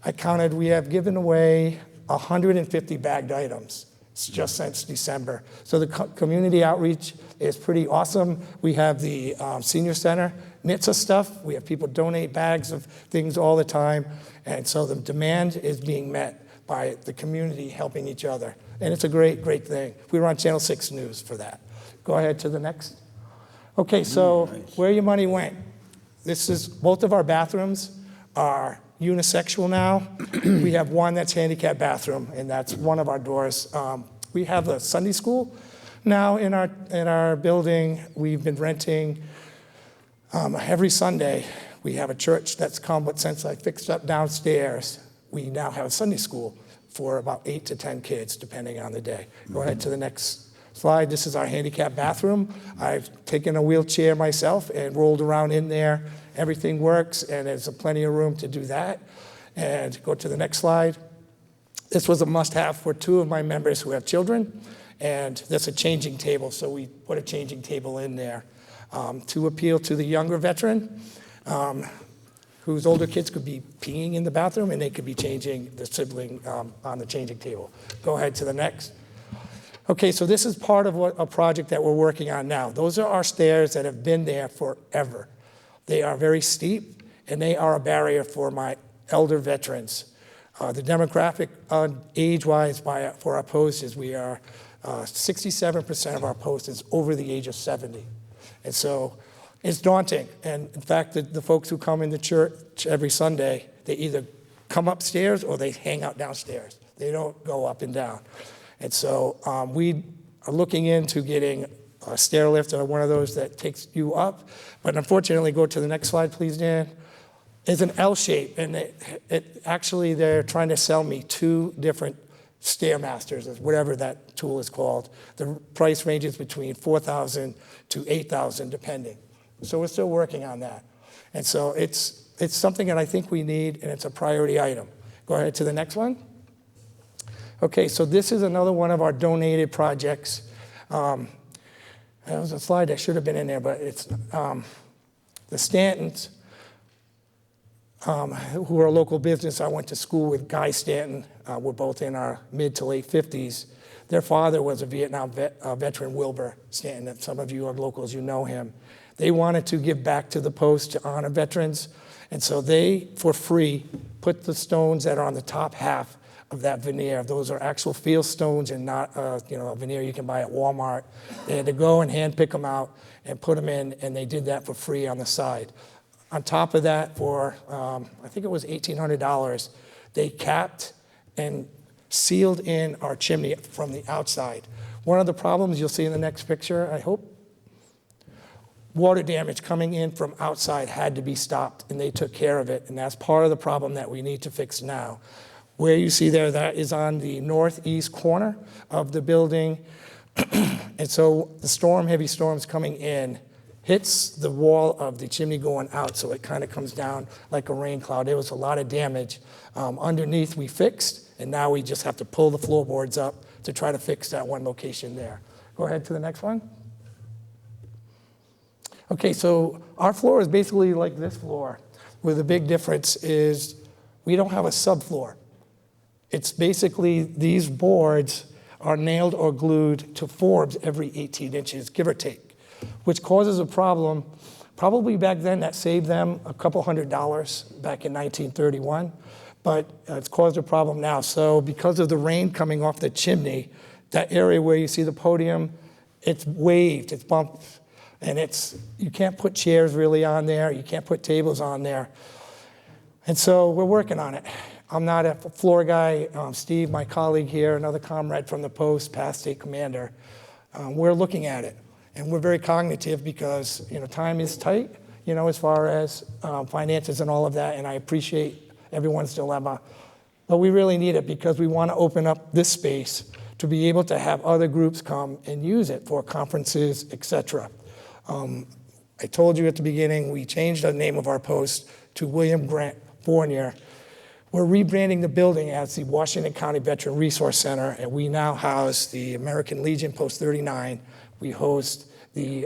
I counted, we have given away 150 bagged items just since December. So the community outreach is pretty awesome. We have the senior center knits us stuff. We have people donate bags of things all the time. And so the demand is being met by the community helping each other. And it's a great, great thing. We were on Channel 6 News for that. Go ahead to the next. Okay, so where your money went. This is, both of our bathrooms are unisexual now. We have one that's handicap bathroom, and that's one of our doors. We have a Sunday school now in our building. We've been renting every Sunday. We have a church that's come, but since I fixed up downstairs, we now have a Sunday school for about 8 to 10 kids, depending on the day. Go ahead to the next slide. This is our handicap bathroom. I've taken a wheelchair myself and rolled around in there. Everything works, and there's plenty of room to do that. And go to the next slide. This was a must-have for 2 of my members who have children, and there's a changing table, so we put a changing table in there to appeal to the younger veteran whose older kids could be peeing in the bathroom, and they could be changing the sibling on the changing table. Go ahead to the next. Okay, so this is part of a project that we're working on now. Those are our stairs that have been there forever. They are very steep, and they are a barrier for my elder veterans. The demographic age-wise for our post is we are 67% of our post is over the age of 70. And so it's daunting. And in fact, the folks who come into church every Sunday, they either come upstairs or they hang out downstairs. They don't go up and down. And so we are looking into getting a stair lift or one of those that takes you up. But unfortunately, go to the next slide, please, Dan. It's an L shape, and it actually they're trying to sell me 2 different Stairmasters, whatever that tool is called. The price ranges between $4,000 to $8,000, depending. So we're still working on that. And so it's something that I think we need, and it's a priority item. Go ahead to the next one. Okay, so this is another one of our donated projects. There was a slide that should have been in there, but it's the Stantons, who are a local business. I went to school with Guy Stanton. We're both in our mid to late 50s. Their father was a Vietnam veteran, Wilbur Stanton. If some of you are locals, you know him. They wanted to give back to the post to honor veterans, and so they, for free, put the stones that are on the top half of that veneer. Those are actual field stones and not a veneer you can buy at Walmart. They had to go and hand pick them out and put them in, and they did that for free on the side. On top of that, for I think it was $1,800, they capped and sealed in our chimney from the outside. One of the problems you'll see in the next picture, I hope, water damage coming in from outside had to be stopped, and they took care of it, and that's part of the problem that we need to fix now. Where you see there, that is on the northeast corner of the building, and so the heavy storms coming in hits the wall of the chimney going out, so it kind of comes down like a rain cloud. There was a lot of damage. Underneath we fixed, and now we just have to pull the floorboards up to try to fix that one location there. Go ahead to the next one. Okay, so our floor is basically like this floor, where the big difference is we don't have a subfloor. It's basically these boards are nailed or glued to forms every 18 inches, give or take, which causes a problem. Probably back then that saved them a couple $100 back in 1931, but it's caused a problem now. So because of the rain coming off the chimney, that area where you see the podium, it's waved, it's bumped, and you can't put chairs really on there, you can't put tables on there. And so we're working on it. I'm not a floor guy. Steve, my colleague here, another comrade from the post, past state commander, we're looking at it. And we're very cognitive because time is tight, as far as finances and all of that, and I appreciate everyone's dilemma. But we really need it because we want to open up this space to be able to have other groups come and use it for conferences, et cetera. I told you at the beginning, we changed the name of our post to William Grant Fournier. We're rebranding the building as the Washington County Veteran Resource Center, and we now house the American Legion Post 39. We host the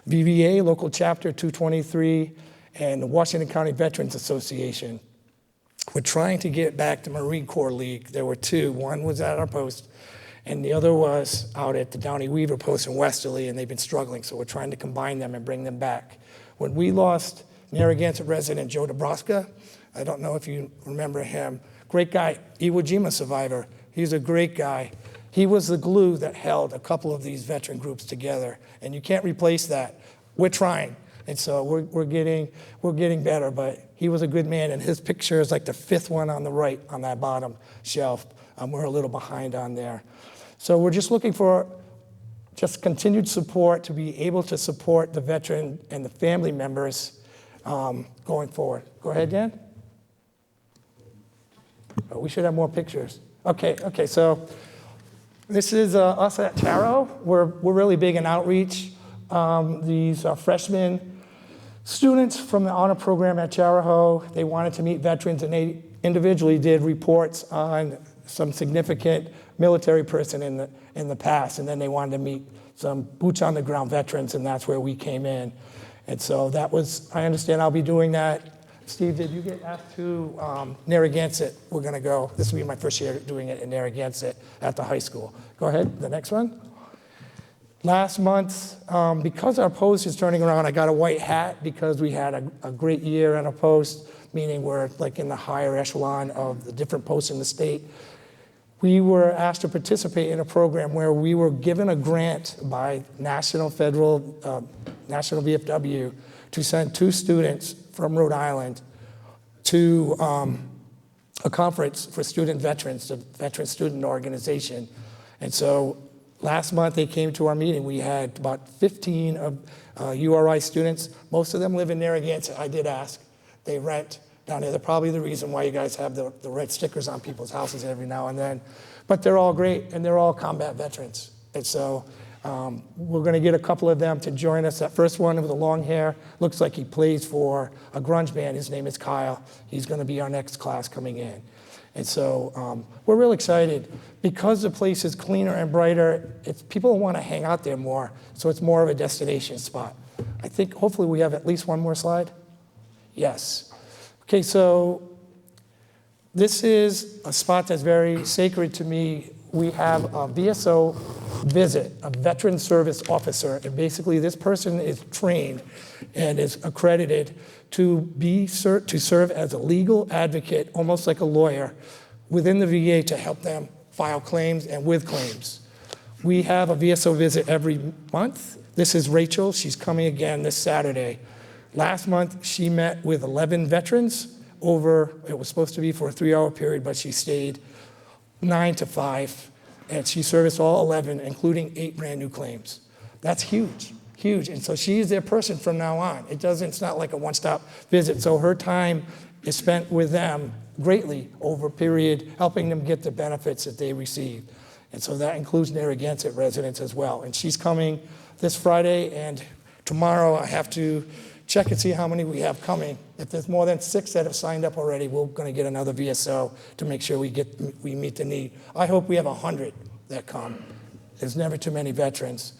VVA Local Chapter 223 and the Washington County Veterans Association. We're trying to get back the Marine Corps League. There were 2. One was at our post, and the other was out at the Downey Weaver post in Westerly, and they've been struggling, so we're trying to combine them and bring them back. When we lost Narragansett resident Joe DeBrosca, I don't know if you remember him, great guy, Iwo Jima survivor. He's a great guy. He was the glue that held a couple of these veteran groups together, and you can't replace that. We're trying, and so we're getting better, but he was a good man, and his picture is like the 5th one on the right on that bottom shelf. We're a little behind on there. So we're just looking for just continued support to be able to support the veteran and the family members going forward. Go ahead, Dan. Oh, we should have more pictures. Okay, so this is us at Charo. We're really big in outreach. These freshmen students from the honor program at Charahoe, they wanted to meet veterans, and they individually did reports on some significant military person in the past, and then they wanted to meet some boots on the ground veterans, and that's where we came in. And so that was, I understand I'll be doing that. Steve, did you get asked to Narragansett? We're going to go. This will be my first year doing it in Narragansett at the high school. Go ahead, the next one. Last month, because our post is turning around, I got a white hat because we had a great year at a post. meaning we're like in the higher echelon of the different posts in the state. We were asked to participate in a program where we were given a grant by National VFW to send 2 students from Rhode Island to a conference for student veterans, the Veteran Student Organization. And so last month they came to our meeting. We had about 15 of URI students. Most of them live in Narragansett. I did ask. They rent down there. They're probably the reason why you guys have the red stickers on people's houses every now and then. But they're all great, and they're all combat veterans. And so we're going to get a couple of them to join us. That first one with the long hair looks like he plays for a grunge band. His name is Kyle. He's going to be our next class coming in. And so we're real excited. Because the place is cleaner and brighter, people want to hang out there more, so it's more of a destination spot. I think hopefully we have at least one more slide. Yes. Okay, so this is a spot that's very sacred to me. We have a VSO visit, a veteran service officer, and basically this person is trained and is accredited to serve as a legal advocate, almost like a lawyer, within the VA to help them file claims and with claims. We have a VSO visit every month. This is Rachel. She's coming again this Saturday. Last month, she met with 11 veterans over, it was supposed to be for a 3-hour period, but she stayed 9 to 5, and she serviced all 11, including 8 brand new claims. That's huge, huge. And so she's their person from now on. It's not like a one-stop visit. So her time is spent with them greatly over a period, helping them get the benefits that they receive. And so that includes Narragansett residents as well. And she's coming this Friday, and tomorrow I have to check and see how many we have coming. If there's more than 6 that have signed up already, we're going to get another VSO to make sure we meet the need. I hope we have 100 that come. There's never too many veterans.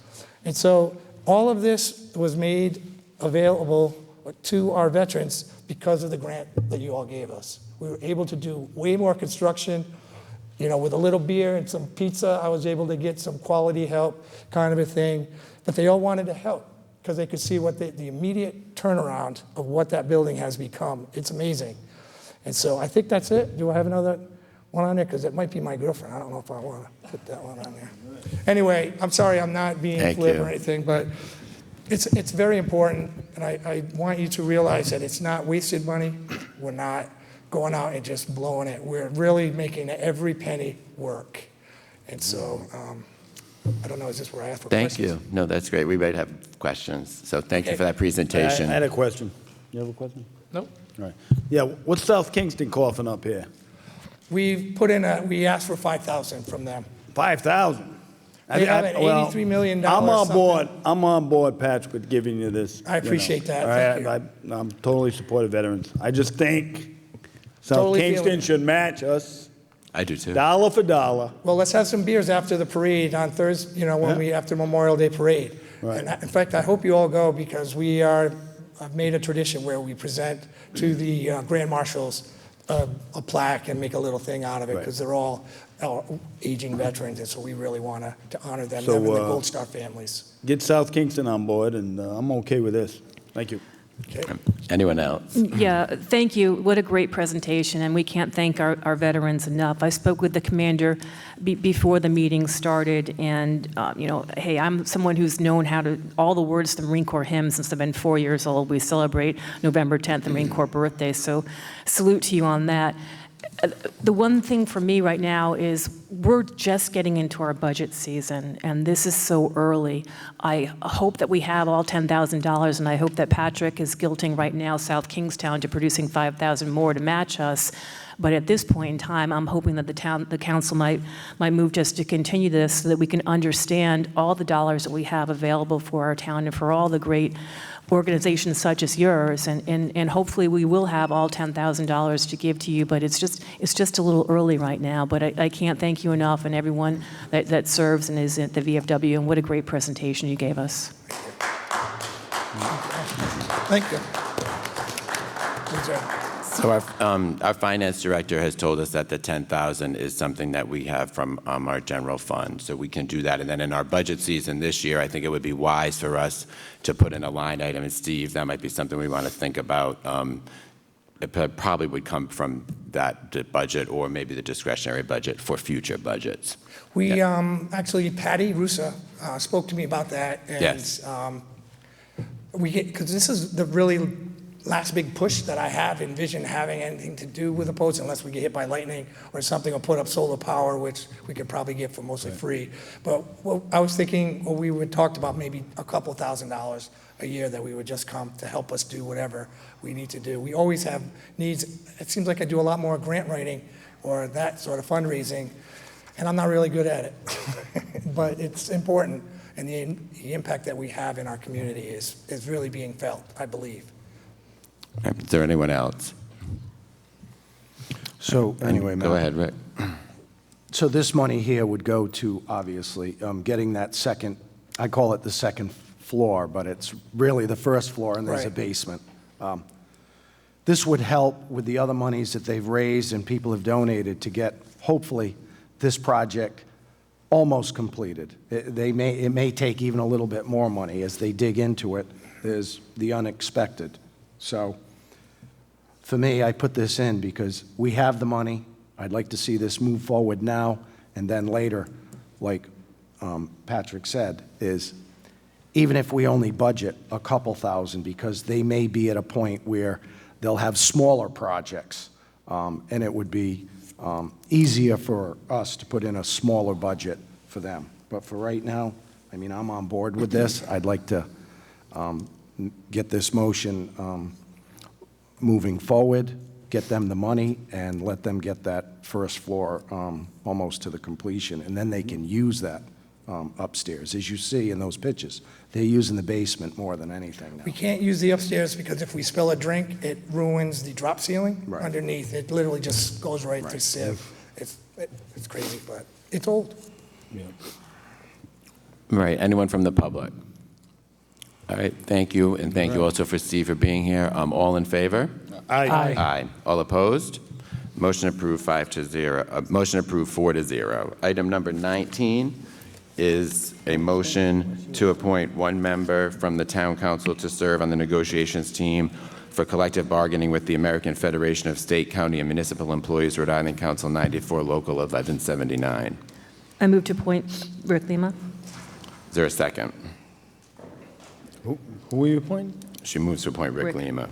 And so all of this was made available to our veterans because of the grant that you all gave us. We were able to do way more construction. You know, with a little beer and some pizza, I was able to get some quality help, kind of a thing. But they all wanted to help because they could see what the immediate turnaround of what that building has become. It's amazing. And so I think that's it. Do I have another one on there? Because it might be my girlfriend. I don't know if I want to put that one on there. Anyway, I'm sorry I'm not being flip or anything, but it's very important. And I want you to realize that it's not wasted money. We're not going out and just blowing it. We're really making every penny work. And so I don't know, is this where I ask for questions? Thank you. No, that's great. We might have questions. So thank you for that presentation. I had a question. You have a question? Nope. All right. Yeah, what's South Kingston coughing up here? We asked for 5,000 from them. 5,000? They have an $83 million I'm on something. board. I'm on board, Patrick, with giving you this. I appreciate that. All Thank right, I'm totally supportive of veterans. I just think South Totally Kingston feeling it. should match us I do too. dollar for dollar. Well, let's have some beers after the parade on Thursday, after Memorial Day parade. Right. And in fact, I hope you all go because I've made a tradition where we present to the Grand Marshals a plaque and make a little thing out of it because they're all aging veterans, and so we really want to honor them, So, them and the Gold Star families. Get South Kingston on board, and I'm okay with this. Thank you. Okay. Anyone else? Yeah, thank you. What a great presentation, and we can't thank our veterans enough. I spoke with the commander before the meeting started, and, hey, I'm someone who's known all the words to the Marine Corps hymn since I've been 4 years old. We celebrate November 10th, the Marine Corps birthday, so salute to you on that. The one thing for me right now is we're just getting into our budget season, and this is so early. I hope that we have all $10,000, and I hope that Patrick is guilting right now South Kingstown to producing 5,000 more to match us. But at this point in time, I'm hoping that the council might move just to continue this so that we can understand all the dollars that we have available for our town and for all the great organizations such as yours, and hopefully we will have all $10,000 to give to you, but it's just a little early right now. But I can't thank you enough, and everyone that serves and is at the VFW, and what a great presentation you gave us. Thank you. So our finance director has told us that the 10,000 is something that we have from our general fund, so we can do that. And then in our budget season this year, I think it would be wise for us to put in a line item. And Steve, that might be something we want to think about it probably would come from that budget or maybe the discretionary budget for future budgets. We, actually, Patty Russa spoke to me about that. And, Yes. Because this is the really last big push that I have envisioned having anything to do with the post unless we get hit by lightning or something, or put up solar power, which we could probably get for mostly free. But I was thinking, we would talked about maybe a couple $1,000s a year that we would just come to help us do whatever we need to do. We always have needs. It seems like I do a lot more grant writing or that sort of fundraising, and I'm not really good at it. But it's important, and the impact that we have in our community is really being felt, I believe. Is there anyone else? So anyway, Go ahead, Rick. So this money here would go to, obviously, getting that second, I call it the second floor, but it's really the first floor, and there's a Right. basement. This would help with the other monies that they've raised and people have donated to get, hopefully, this project almost completed. It may take even a little bit more money as they dig into it. There's the unexpected. So for me, I put this in because we have the money. I'd like to see this move forward now, and then later, like Patrick said, is even if we only budget a couple thousand, because they may be at a point where they'll have smaller projects, and it would be easier for us to put in a smaller budget for them. But for right now, I mean, I'm on board with this. I'd like to get this motion moving forward, get them the money, and let them get that first floor almost to the completion, and then they can use that upstairs. As you see in those pictures, they're using the basement more than anything now. We can't use the upstairs because if we spill a drink, it ruins the drop ceiling Right. underneath. It literally just goes right to Right. sieve. It's crazy, but it's old. Right, anyone from the public? All right, thank you, and thank you also for Steve for being here. All in favor? Aye. Aye. All opposed? Motion approved 5-0. Motion approved 4-0. Item number 19 is a motion to appoint one member from the Town Council to serve on the negotiations team for collective bargaining with the American Federation of State, County, and Municipal Employees, Rhode Island Council 94, Local 1179. I move to appoint Rick Lima. Is there a second? Who are you appointing? She moves to appoint Rick Rick. Lima.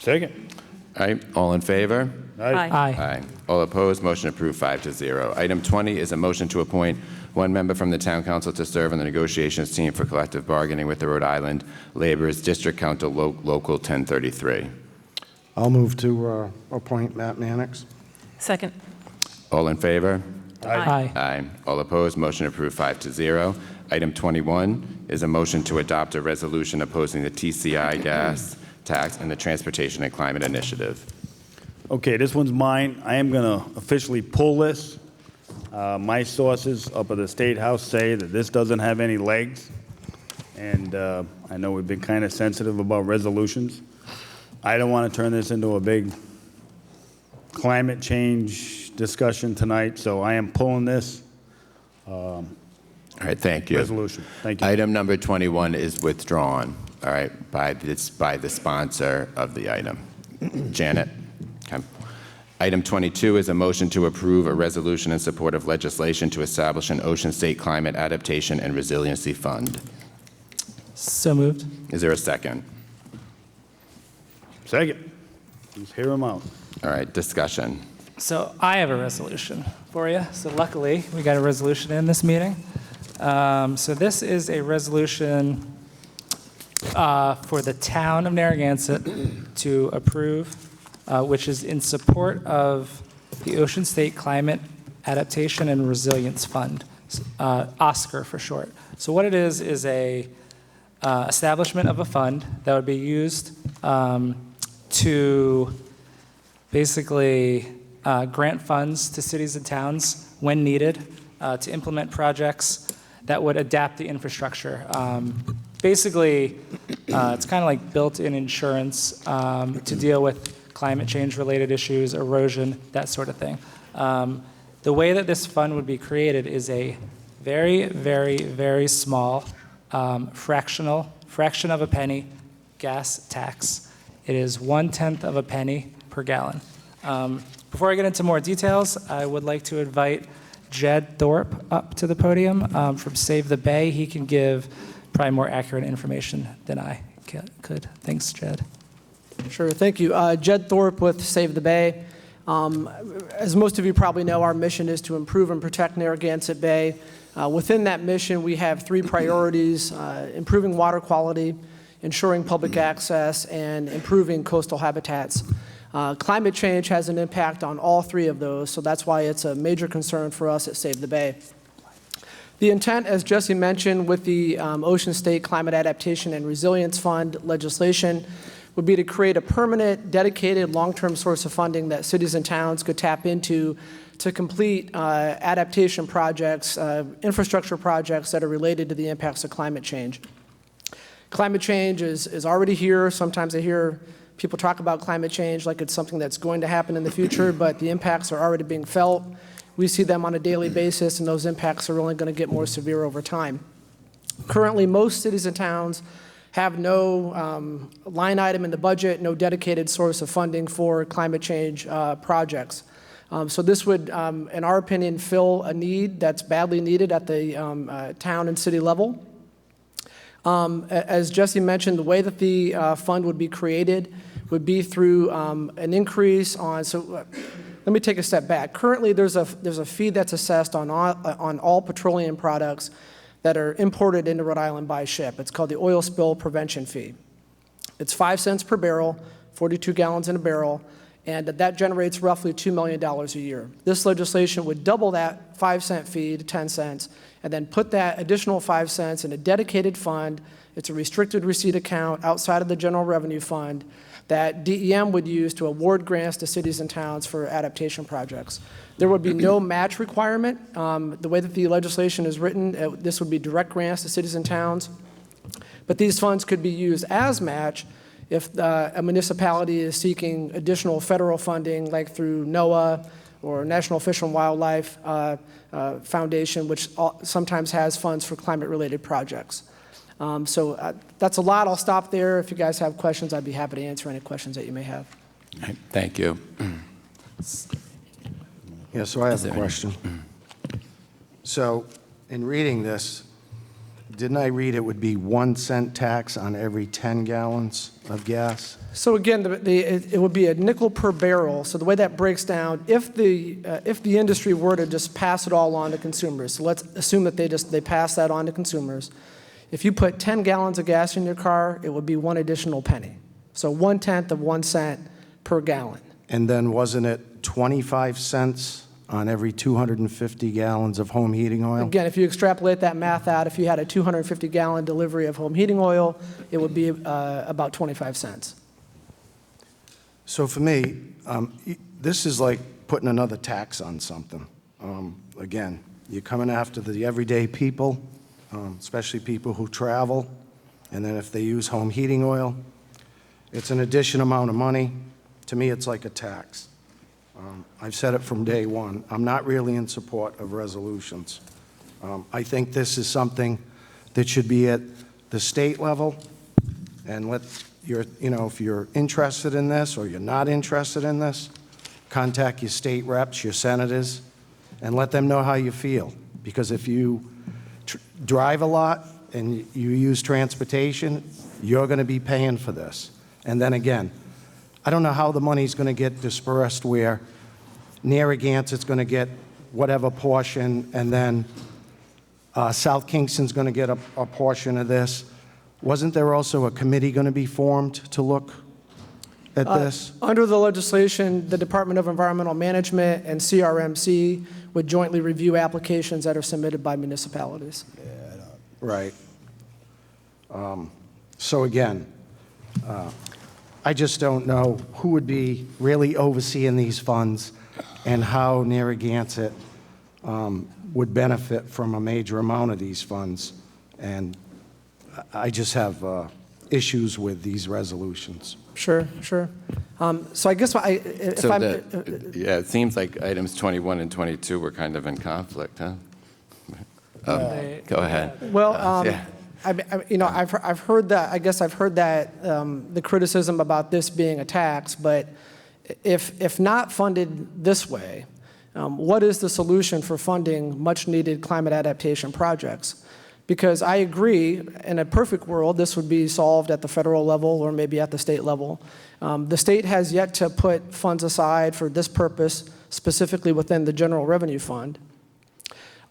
Second. All right, all in favor? Aye. Aye. All opposed, motion approved 5-0. Item 20 is a motion to appoint one member from the Town Council to serve on the negotiations team for collective bargaining with the Rhode Island Laborers District Council Local 1033. I'll move to appoint Matt Mannix. Second. All in favor? Aye. Aye. All opposed, motion approved 5-0. Item 21 is a motion to adopt a resolution opposing the TCI gas tax and the Transportation and Climate Initiative. Okay, this one's mine. I am going to officially pull this. My sources up at the State House say that this doesn't have any legs, and I know we've been kind of sensitive about resolutions. I don't want to turn this into a big climate change discussion tonight, so I am pulling this All right, thank you. resolution. Thank you. Item number 21 is withdrawn, all right, by the sponsor of the item. Janet? Okay. Item 22 is a motion to approve a resolution in support of legislation to establish an Ocean State Climate Adaptation and Resiliency Fund. So moved. Is there a second? Second. Let's hear them out. All right, discussion. So I have a resolution for you. So luckily, we got a resolution in this meeting. So this is a resolution for the town of Narragansett to approve, which is in support of the Ocean State Climate Adaptation and Resilience Fund, OSCAR for short. So what it is a establishment of a fund that would be used to basically grant funds to cities and towns when needed to implement projects that would adapt the infrastructure. Basically, it's kind of like built-in insurance to deal with climate change-related issues, erosion, that sort of thing. The way that this fund would be created is a very, very, very small fraction of a penny gas tax. It is 1/10 of a penny per gallon. Before I get into more details, I would like to invite Jed Thorpe up to the podium from Save the Bay. He can give probably more accurate information than I could. Thanks, Jed. Sure, thank you. Jed Thorpe with Save the Bay. As most of you probably know, our mission is to improve and protect Narragansett Bay. Within that mission, we have 3 priorities: improving water quality, ensuring public access, and improving coastal habitats. Climate change has an impact on all 3 of those, so that's why it's a major concern for us at Save the Bay. The intent, as Jesse mentioned, with the Ocean State Climate Adaptation and Resilience Fund legislation would be to create a permanent, dedicated, long-term source of funding that cities and towns could tap into to complete adaptation projects, infrastructure projects that are related to the impacts of climate change. Climate change is already here. Sometimes I hear people talk about climate change like it's something that's going to happen in the future, but the impacts are already being felt. We see them on a daily basis, and those impacts are only going to get more severe over time. Currently, most cities and towns have no line item in the budget, no dedicated source of funding for climate change projects. So this would, in our opinion, fill a need that's badly needed at the town and city level. As Jesse mentioned, the way that the fund would be created would be through an increase on, let me take a step back. Currently, there's a fee that's assessed on all petroleum products that are imported into Rhode Island by ship. It's called the oil spill prevention fee. It's 5 cents per barrel, 42 gallons in a barrel, and that generates roughly $2 million a year. This legislation would double that 5-cent fee to 10 cents and then put that additional 5 cents in a dedicated fund. It's a restricted receipt account outside of the general revenue fund that DEM would use to award grants to cities and towns for adaptation projects. There would be no match requirement. The way that the legislation is written, this would be direct grants to cities and towns. But these funds could be used as match if a municipality is seeking additional federal funding, like through NOAA or National Fish and Wildlife Foundation, which sometimes has funds for climate-related projects. So that's a lot. I'll stop there. If you guys have questions, I'd be happy to answer any questions that you may have. All right, thank you. Yeah, so I have a question. So in reading this, didn't I read it would be 1 cent tax on every 10 gallons of gas? So again, it would be a nickel per barrel. So the way that breaks down, if the industry were to just pass it all on to consumers, so let's assume that they pass that on to consumers. If you put 10 gallons of gas in your car, it would be 1 additional penny. So 1/10 of 1 cent per gallon. And then wasn't it 25 cents on every 250 gallons of home heating oil? Again, if you extrapolate that math out, if you had a 250-gallon delivery of home heating oil, it would be about 25 cents. So for me, this is like putting another tax on something. Again, you're coming after the everyday people, especially people who travel, and then if they use home heating oil, it's an additional amount of money. To me, it's like a tax. I've said it from day one. I'm not really in support of resolutions. I think this is something that should be at the state level, and if you're interested in this or you're not interested in this, contact your state reps, your senators, and let them know how you feel. Because if you drive a lot and you use transportation, you're going to be paying for this. And then again, I don't know how the money's going to get dispersed where Narragansett's going to get whatever portion, and then South Kingston's going to get a portion of this. Wasn't there also a committee going to be formed to look at this? Under the legislation, the Department of Environmental Management and CRMC would jointly review applications that are submitted by municipalities. Right. So again, I just don't know who would be really overseeing these funds and how Narragansett would benefit from a major amount of these funds. And I just have issues with these resolutions. Sure. So I guess It seems like items 21 and 22 were kind of in conflict, huh? Go ahead. Well, Yeah. I've heard that. I guess I've heard that the criticism about this being a tax, but if not funded this way, what is the solution for funding much-needed climate adaptation projects? Because I agree, in a perfect world, this would be solved at the federal level or maybe at the state level. The state has yet to put funds aside for this purpose, specifically within the General Revenue Fund.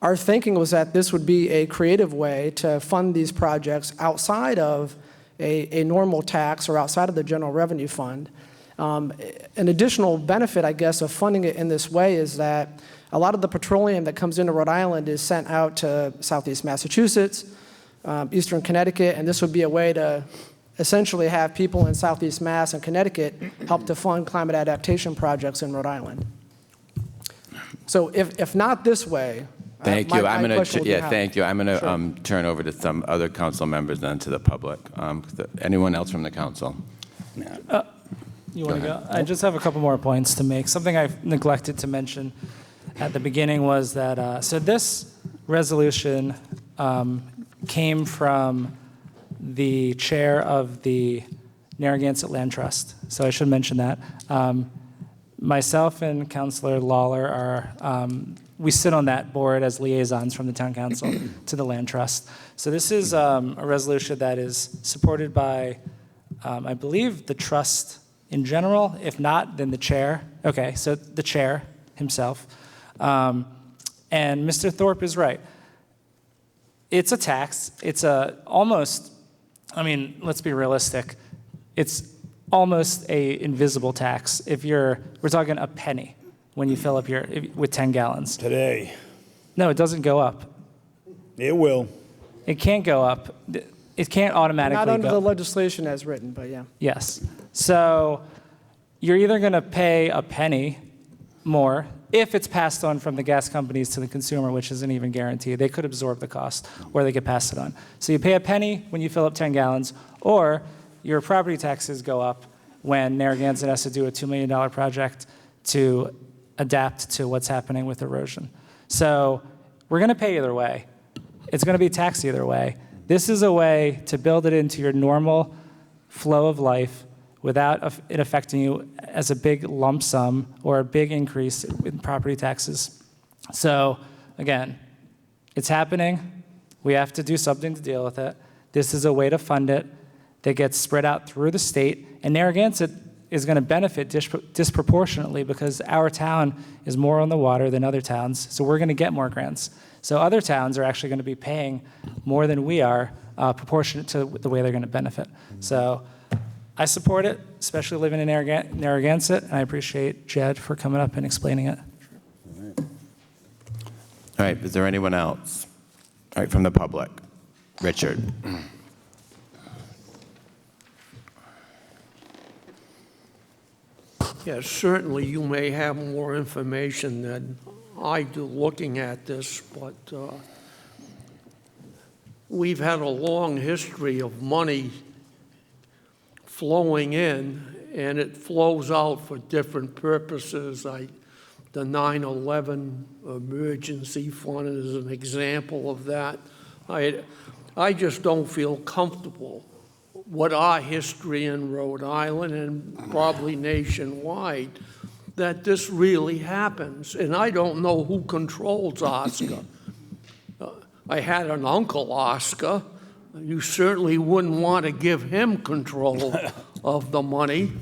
Our thinking was that this would be a creative way to fund these projects outside of a normal tax or outside of the General Revenue Fund. An additional benefit, I guess, of funding it in this way is that a lot of the petroleum that comes into Rhode Island is sent out to Southeast Massachusetts, Eastern Connecticut, and this would be a way to essentially have people in Southeast Mass and Connecticut help to fund climate adaptation projects in Rhode Island. So if not this way, thank you. my question would be how. Thank you. I'm going to Sure. turn over to some other council members and to the public. Anyone else from the council? You want to ahead. go? I just have a couple more points to make. Something I neglected to mention at the beginning was that, so this resolution came from the chair of the Narragansett Land Trust, so I should mention that. Myself and Councilor Lawler are, we sit on that board as liaisons from the town council to the land trust. So this is a resolution that is supported by, I believe, the trust in general. If not, then the chair. Okay, so the chair himself. And Mr. Thorpe is right. It's a tax. It's almost, I mean, let's be realistic. It's almost a invisible tax. We're talking a penny when you fill up with 10 gallons. Today. No, it doesn't go up. It will. It can't go up. It can't automatically Not under go. the legislation as written, but yeah. Yes. So you're either going to pay a penny more if it's passed on from the gas companies to the consumer, which isn't even guaranteed. They could absorb the cost, or they could pass it on. So you pay a penny when you fill up 10 gallons, or your property taxes go up when Narragansett has to do a $2 million project to adapt to what's happening with erosion. So we're going to pay either way. It's going to be taxed either way. This is a way to build it into your normal flow of life without it affecting you as a big lump sum or a big increase in property taxes. So again, it's happening. We have to do something to deal with it. This is a way to fund it that gets spread out through the state, and Narragansett is going to benefit disproportionately because our town is more on the water than other towns, so we're going to get more grants. So other towns are actually going to be paying more than we are, proportionate to the way they're going to benefit. So I support it, especially living in Narragansett, and I appreciate Jed for coming up and explaining it. All right, is there anyone else? All right, from the public. Richard. Yes, certainly you may have more information than I do looking at this, but we've had a long history of money flowing in, and it flows out for different purposes. The 9/11 emergency fund is an example of that. I just don't feel comfortable what our history in Rhode Island and probably nationwide, that this really happens. And I don't know who controls Oscar. I had an uncle, Oscar. You certainly wouldn't want to give him control of the money.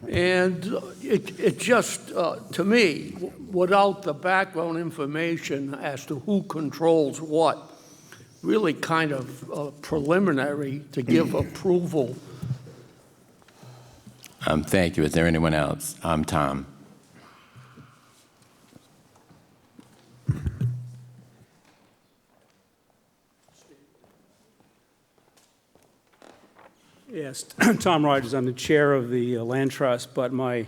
And it just, to me, without the background information as to who controls what, really kind of preliminary to give approval. Thank you. Is there anyone else? Tom. Yes, Tom Rogers. I'm the chair of the Land Trust, but my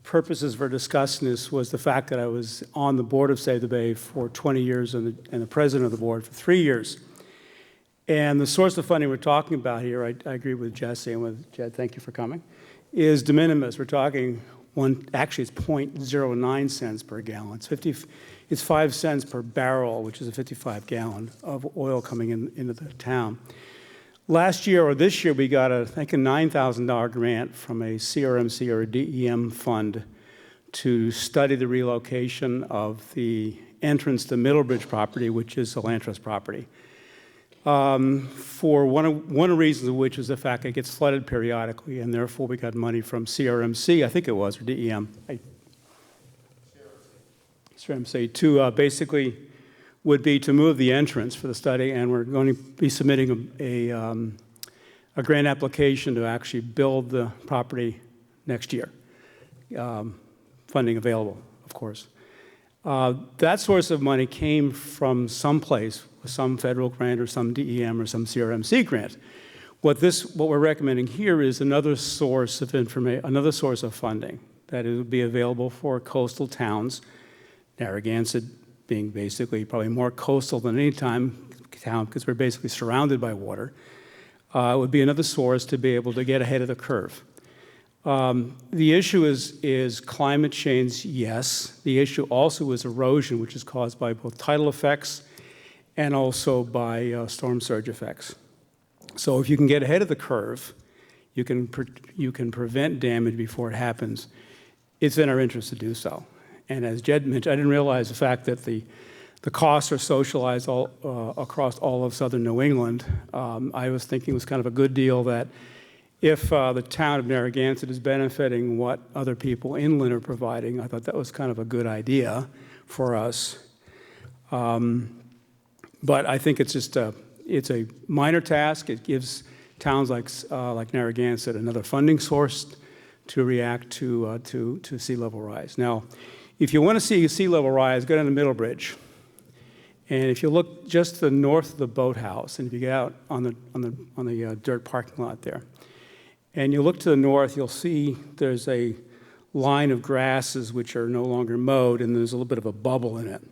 purposes for discussing this was the fact that I was on the board of Save the Bay for 20 years and the president of the board for 3 years. And the source of funding we're talking about here, I agree with Jesse and with Jed, thank you for coming, is de minimis. We're talking actually it's 0.09 cents per gallon. It's 5 cents per barrel, which is a 55 gallon of oil coming into the town. Last year or this year, we got, I think, a $9,000 grant from a CRMC or a DEM fund to study the relocation of the entrance to Middlebridge property, which is the land trust property. For one of the reasons of which is the fact it gets flooded periodically, and therefore we got money from CRMC, I think it was, or DEM. CRMC to basically would be to move the entrance for the study, and we're going to be submitting a grant application to actually build the property next year. Funding available, of course. That source of money came from someplace, some federal grant or some DEM or some CRMC grant. What we're recommending here is another source of information, another source of funding that it would be available for coastal towns, Narragansett being basically probably more coastal than any town because we're basically surrounded by water. It would be another source to be able to get ahead of the curve. The issue is climate change, yes. The issue also is erosion, which is caused by both tidal effects and also by storm surge effects. So if you can get ahead of the curve, you can prevent damage before it happens. It's in our interest to do so. And as Jed mentioned, I didn't realize the fact that the costs are socialized across all of southern New England. I was thinking it was kind of a good deal that if the town of Narragansett is benefiting what other people inland are providing, I thought that was kind of a good idea for us. But I think it's just it's a minor task. It gives towns like Narragansett another funding source to react to sea level rise. Now, if you want to see sea level rise, go down to Middlebridge. And if you look just to the north of the boathouse, and if you get out on the dirt parking lot there, and you look to the north, you'll see there's a line of grasses which are no longer mowed, and there's a little bit of a bubble in it.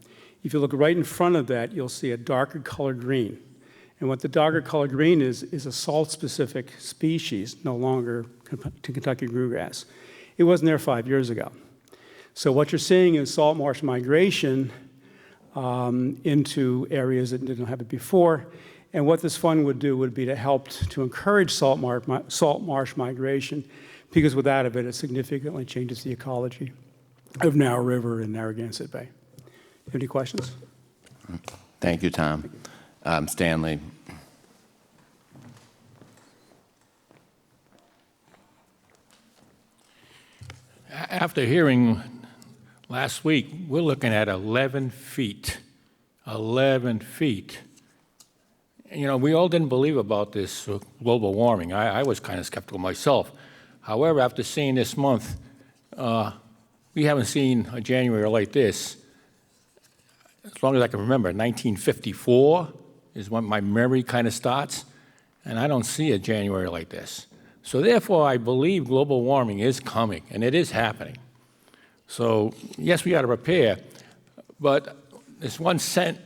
If you look right in front of that, you'll see a darker colored green. And what the darker colored green is a salt-specific species, no longer Kentucky bluegrass. It wasn't there 5 years ago. So what you're seeing is salt marsh migration into areas that didn't have it before. And what this fund would do would be to help to encourage salt marsh migration, because without it, it significantly changes the ecology of Narrow River and Narragansett Bay. Any questions? Thank you, Tom. Stanley. After hearing last week, we're looking at 11 feet. 11 feet. You know, we all didn't believe about this global warming. I was kind of skeptical myself. However, after seeing this month, we haven't seen a January like this. As long as I can remember, 1954 is when my memory kind of starts, and I don't see a January like this. So therefore, I believe global warming is coming, and it is happening. So yes, we got to prepare, but this 1 cent,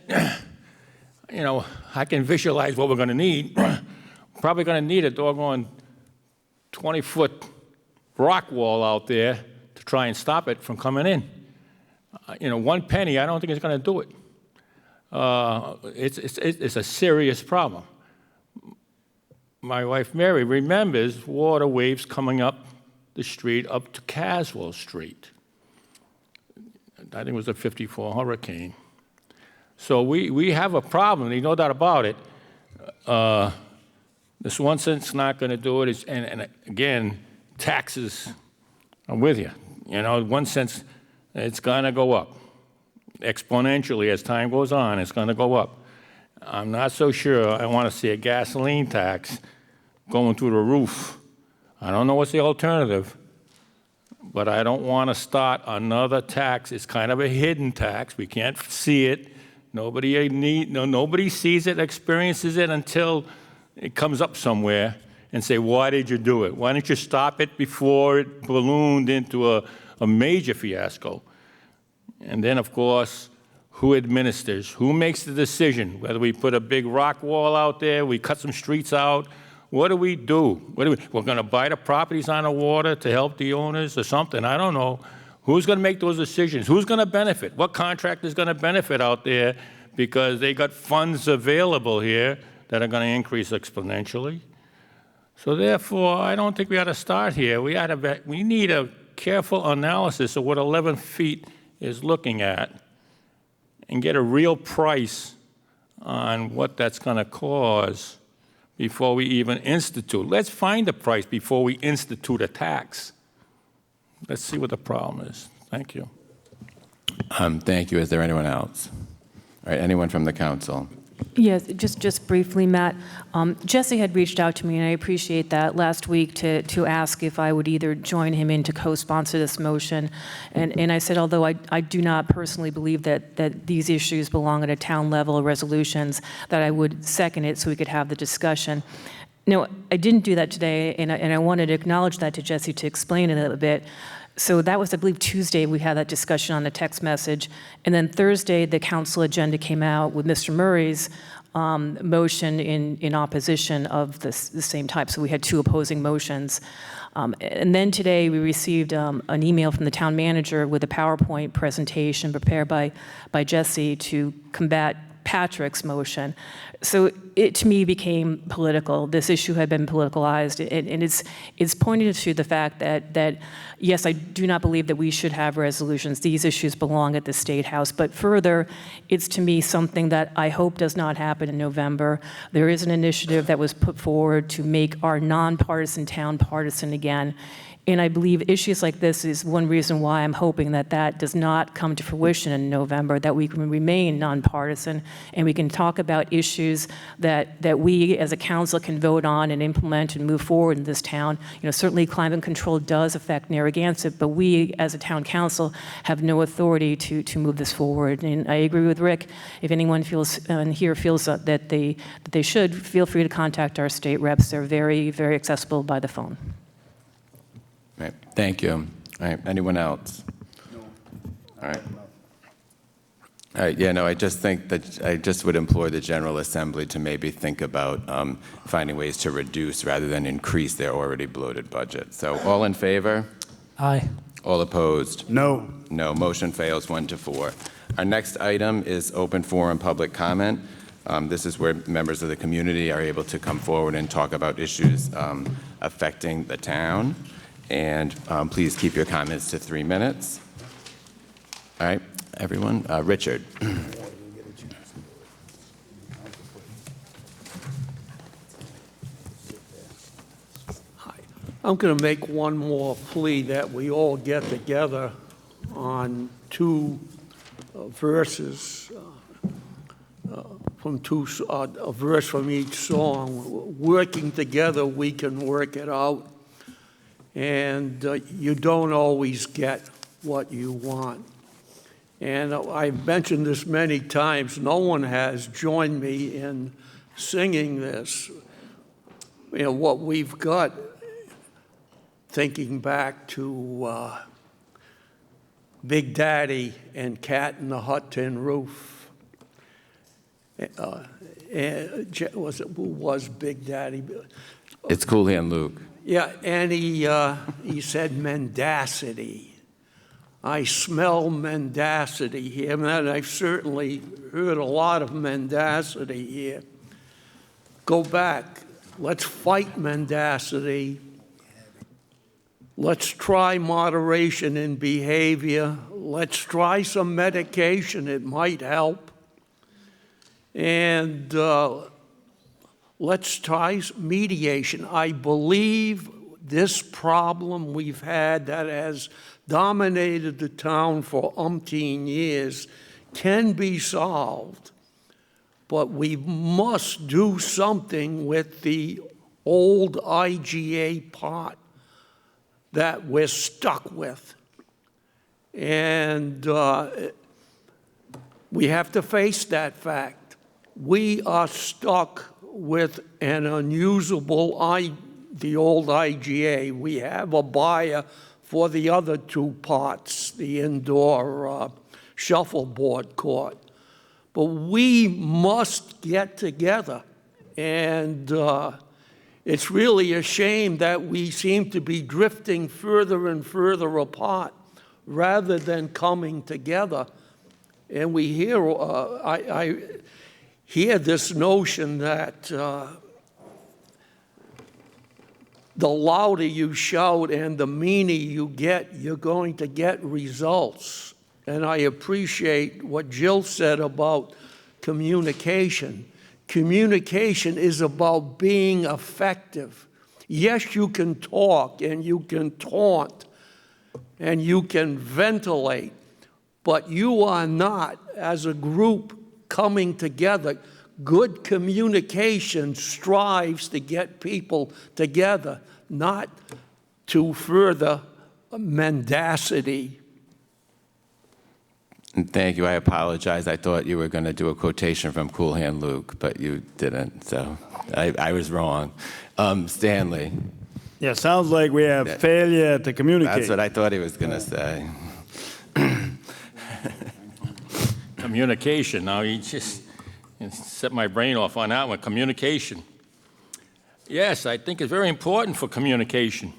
you know, I can visualize what we're going to need. Probably going to need a doggone 20-foot rock wall out there to try and stop it from coming in. You know, 1 penny, I don't think it's going to do it. It's a serious problem. My wife Mary remembers water waves coming up the street up to Caswell Street. I think it was a '54 hurricane. So we have a problem, there's no doubt about it. This 1 cent's not going to do it. And again, taxes, I'm with you. You know, 1 cent, it's going to go up. Exponentially, as time goes on, it's going to go up. I'm not so sure I want to see a gasoline tax going through the roof. I don't know what's the alternative, but I don't want to start another tax. It's kind of a hidden tax. We can't see it. Nobody sees it, experiences it until it comes up somewhere and say, why did you do it? Why didn't you stop it before it ballooned into a major fiasco? And then, of course, who administers? Who makes the decision? Whether we put a big rock wall out there, we cut some streets out, what do we do? We're going to buy the properties on the water to help the owners or something? I don't know. Who's going to make those decisions? Who's going to benefit? What contractor is going to benefit out there because they got funds available here that are going to increase exponentially. So therefore, I don't think we ought to start here. We need a careful analysis of what 11 feet is looking at and get a real price on what that's going to cause before we even institute. Let's find a price before we institute a tax. Let's see what the problem is. Thank you. Thank you. Is there anyone else? All right, anyone from the council? Yes, just briefly, Matt. Jesse had reached out to me, and I appreciate that, last week to ask if I would either join him in to co-sponsor this motion. And I said, although I do not personally believe that these issues belong at a town level resolutions, that I would second it so we could have the discussion. No, I didn't do that today, and I wanted to acknowledge that to Jesse to explain it a little bit. So that was, I believe, Tuesday we had that discussion on a text message. And then Thursday, the council agenda came out with Mr. Murray's motion in opposition of the same type. So we had two opposing motions. And then today we received an email from the town manager with a PowerPoint presentation prepared by Jesse to combat Patrick's motion. So it, to me, became political. This issue had been politicalized, and it's pointed to the fact that, yes, I do not believe that we should have resolutions. These issues belong at the State House. But further, it's, to me, something that I hope does not happen in November. There is an initiative that was put forward to make our nonpartisan town partisan again. And I believe issues like this is one reason why I'm hoping that that does not come to fruition in November, that we can remain nonpartisan and we can talk about issues that we as a council can vote on and implement and move forward in this town. You know, certainly climate control does affect Narragansett, but we as a town council have no authority to move this forward. And I agree with Rick. If anyone feels here feels that they should, feel free to contact our state reps. They're very, very accessible by the phone. Right. Thank you. All right. Anyone else? No. All right. All right. Yeah, no, I just think that I just would implore the General Assembly to maybe think about finding ways to reduce rather than increase their already bloated budget. So all in favor? Aye. All opposed? No. No. Motion fails 1-4. Our next item is open forum public comment. This is where members of the community are able to come forward and talk about issues affecting the town. And please keep your comments to 3 minutes. All right, everyone. Richard. I'm going to make one more plea that we all get together on two verses, a verse from each song. Working together, we can work it out. And you don't always get what you want. And I've mentioned this many times. No one has joined me in singing this. You know, what we've got, thinking back to Big Daddy and Cat in the Hut Tin Roof. Who was Big Daddy? It's Cool Hand Luke. Yeah, and he said mendacity. I smell mendacity here, and I've certainly heard a lot of mendacity here. Go back. Let's fight mendacity. Let's try moderation in behavior. Let's try some medication. It might help. And let's try mediation. I believe this problem we've had that has dominated the town for umpteen years can be solved, but we must do something with the old IGA pot that we're stuck with. And we have to face that fact. We are stuck with an unusable, the old IGA. We have a buyer for the other two pots, the indoor shuffleboard court. But we must get together. And it's really a shame that we seem to be drifting further and further apart rather than coming together. And we hear, hear this notion that the louder you shout and the meaner you get, you're going to get results. And I appreciate what Jill said about communication. Communication is about being effective. Yes, you can talk and you can taunt and you can ventilate, but you are not, as a group coming together. Good communication strives to get people together, not to further mendacity. Thank you. I apologize. I thought you were going to do a quotation from Cool Hand Luke, but you didn't, so I was wrong. Stanley. Yeah, sounds like we have failure to communicate. That's what I thought he was going to say. Communication. Now, you just set my brain off on that one. Communication. Yes, I think it's very important for communication.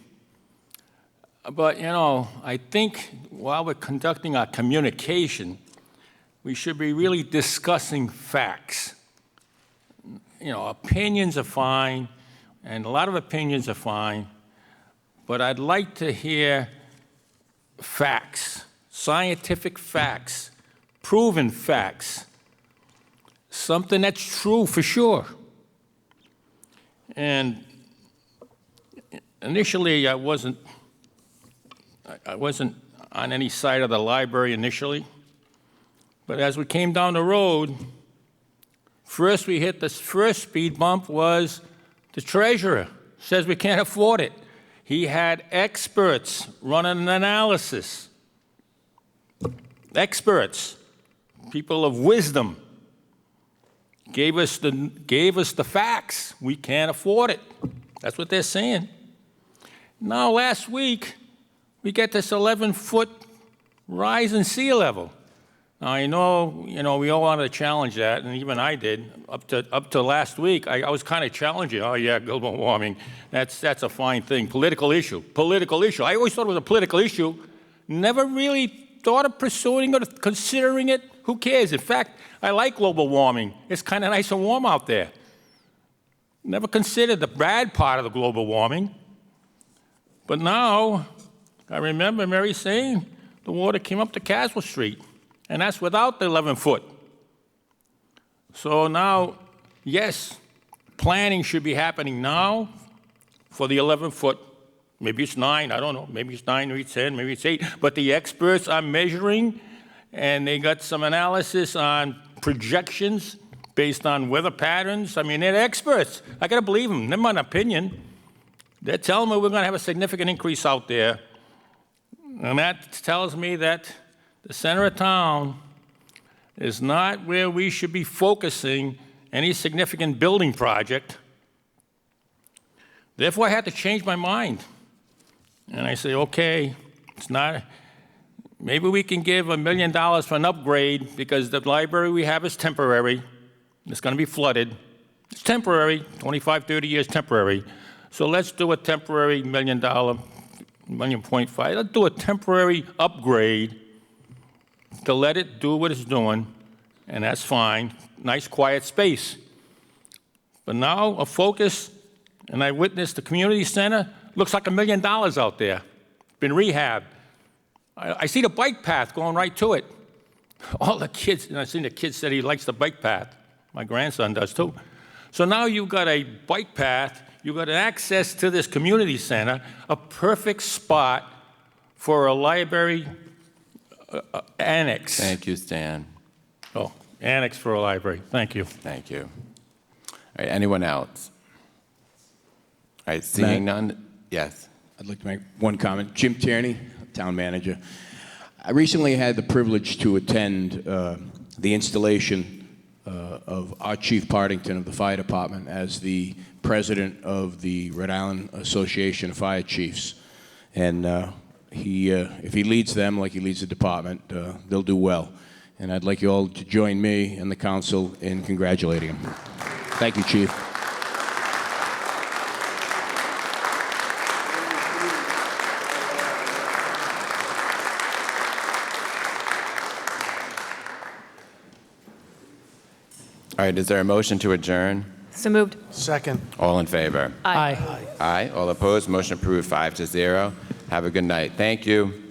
But, I think while we're conducting our communication, we should be really discussing facts. Opinions are fine, and a lot of opinions are fine, but I'd like to hear facts, scientific facts, proven facts, something that's true for sure. And initially, I wasn't on any side of the library initially, but as we came down the road, first we hit the first speed bump was the treasurer says we can't afford it. He had experts running an analysis. Experts, people of wisdom, gave us the facts. We can't afford it. That's what they're saying. Now, last week, we get this 11-foot rise in sea level. Now, I know, we all wanted to challenge that, and even I did. Up to last week, I was kind of challenging. Oh, yeah, global warming, that's a fine thing. Political issue. I always thought it was a political issue. Never really thought of pursuing it or considering it. Who cares? In fact, I like global warming. It's kind of nice and warm out there. Never considered the bad part of the global warming. But now, I remember Mary saying the water came up to Caswell Street, and that's without the 11-foot. So now, yes, planning should be happening now for the 11-foot. Maybe it's 9, I don't know. Maybe it's 9, maybe it's 10, maybe it's 8. But the experts are measuring, and they got some analysis on projections based on weather patterns. I mean, they're experts. I got to believe them. They're my opinion. They're telling me we're going to have a significant increase out there. And that tells me that the center of town is not where we should be focusing any significant building project. Therefore, I had to change my mind. And I say, okay, it's not, maybe we can give $1 million for an upgrade because the library we have is temporary. It's going to be flooded. It's temporary, 25, 30 years temporary. So let's do a temporary $1 million, $1.5 million. Let's do a temporary upgrade to let it do what it's doing, and that's fine. Nice, quiet space. But now a focus, and I witnessed the community center, looks like $1 million out there. Been rehabbed. I see the bike path going right to it. All the kids, and I've seen the kid said he likes the bike path. My grandson does too. So now you've got a bike path, you've got access to this community center, a perfect spot for a library annex. Thank you, Stan. Oh, annex for a library. Thank you. Thank you. All right, anyone else? All right, seeing none, yes. I'd like to make one comment. Jim Tierney, town manager. I recently had the privilege to attend the installation of our Chief Partington of the Fire Department as the president of the Rhode Island Association of Fire Chiefs. And if he leads them like he leads the department, they'll do well. And I'd like you all to join me and the council in congratulating him. Thank you, Chief. All right, is there a motion to adjourn? So moved. Second. All in favor? Aye. Aye. All opposed? Motion approved 5-0. Have a good night. Thank you.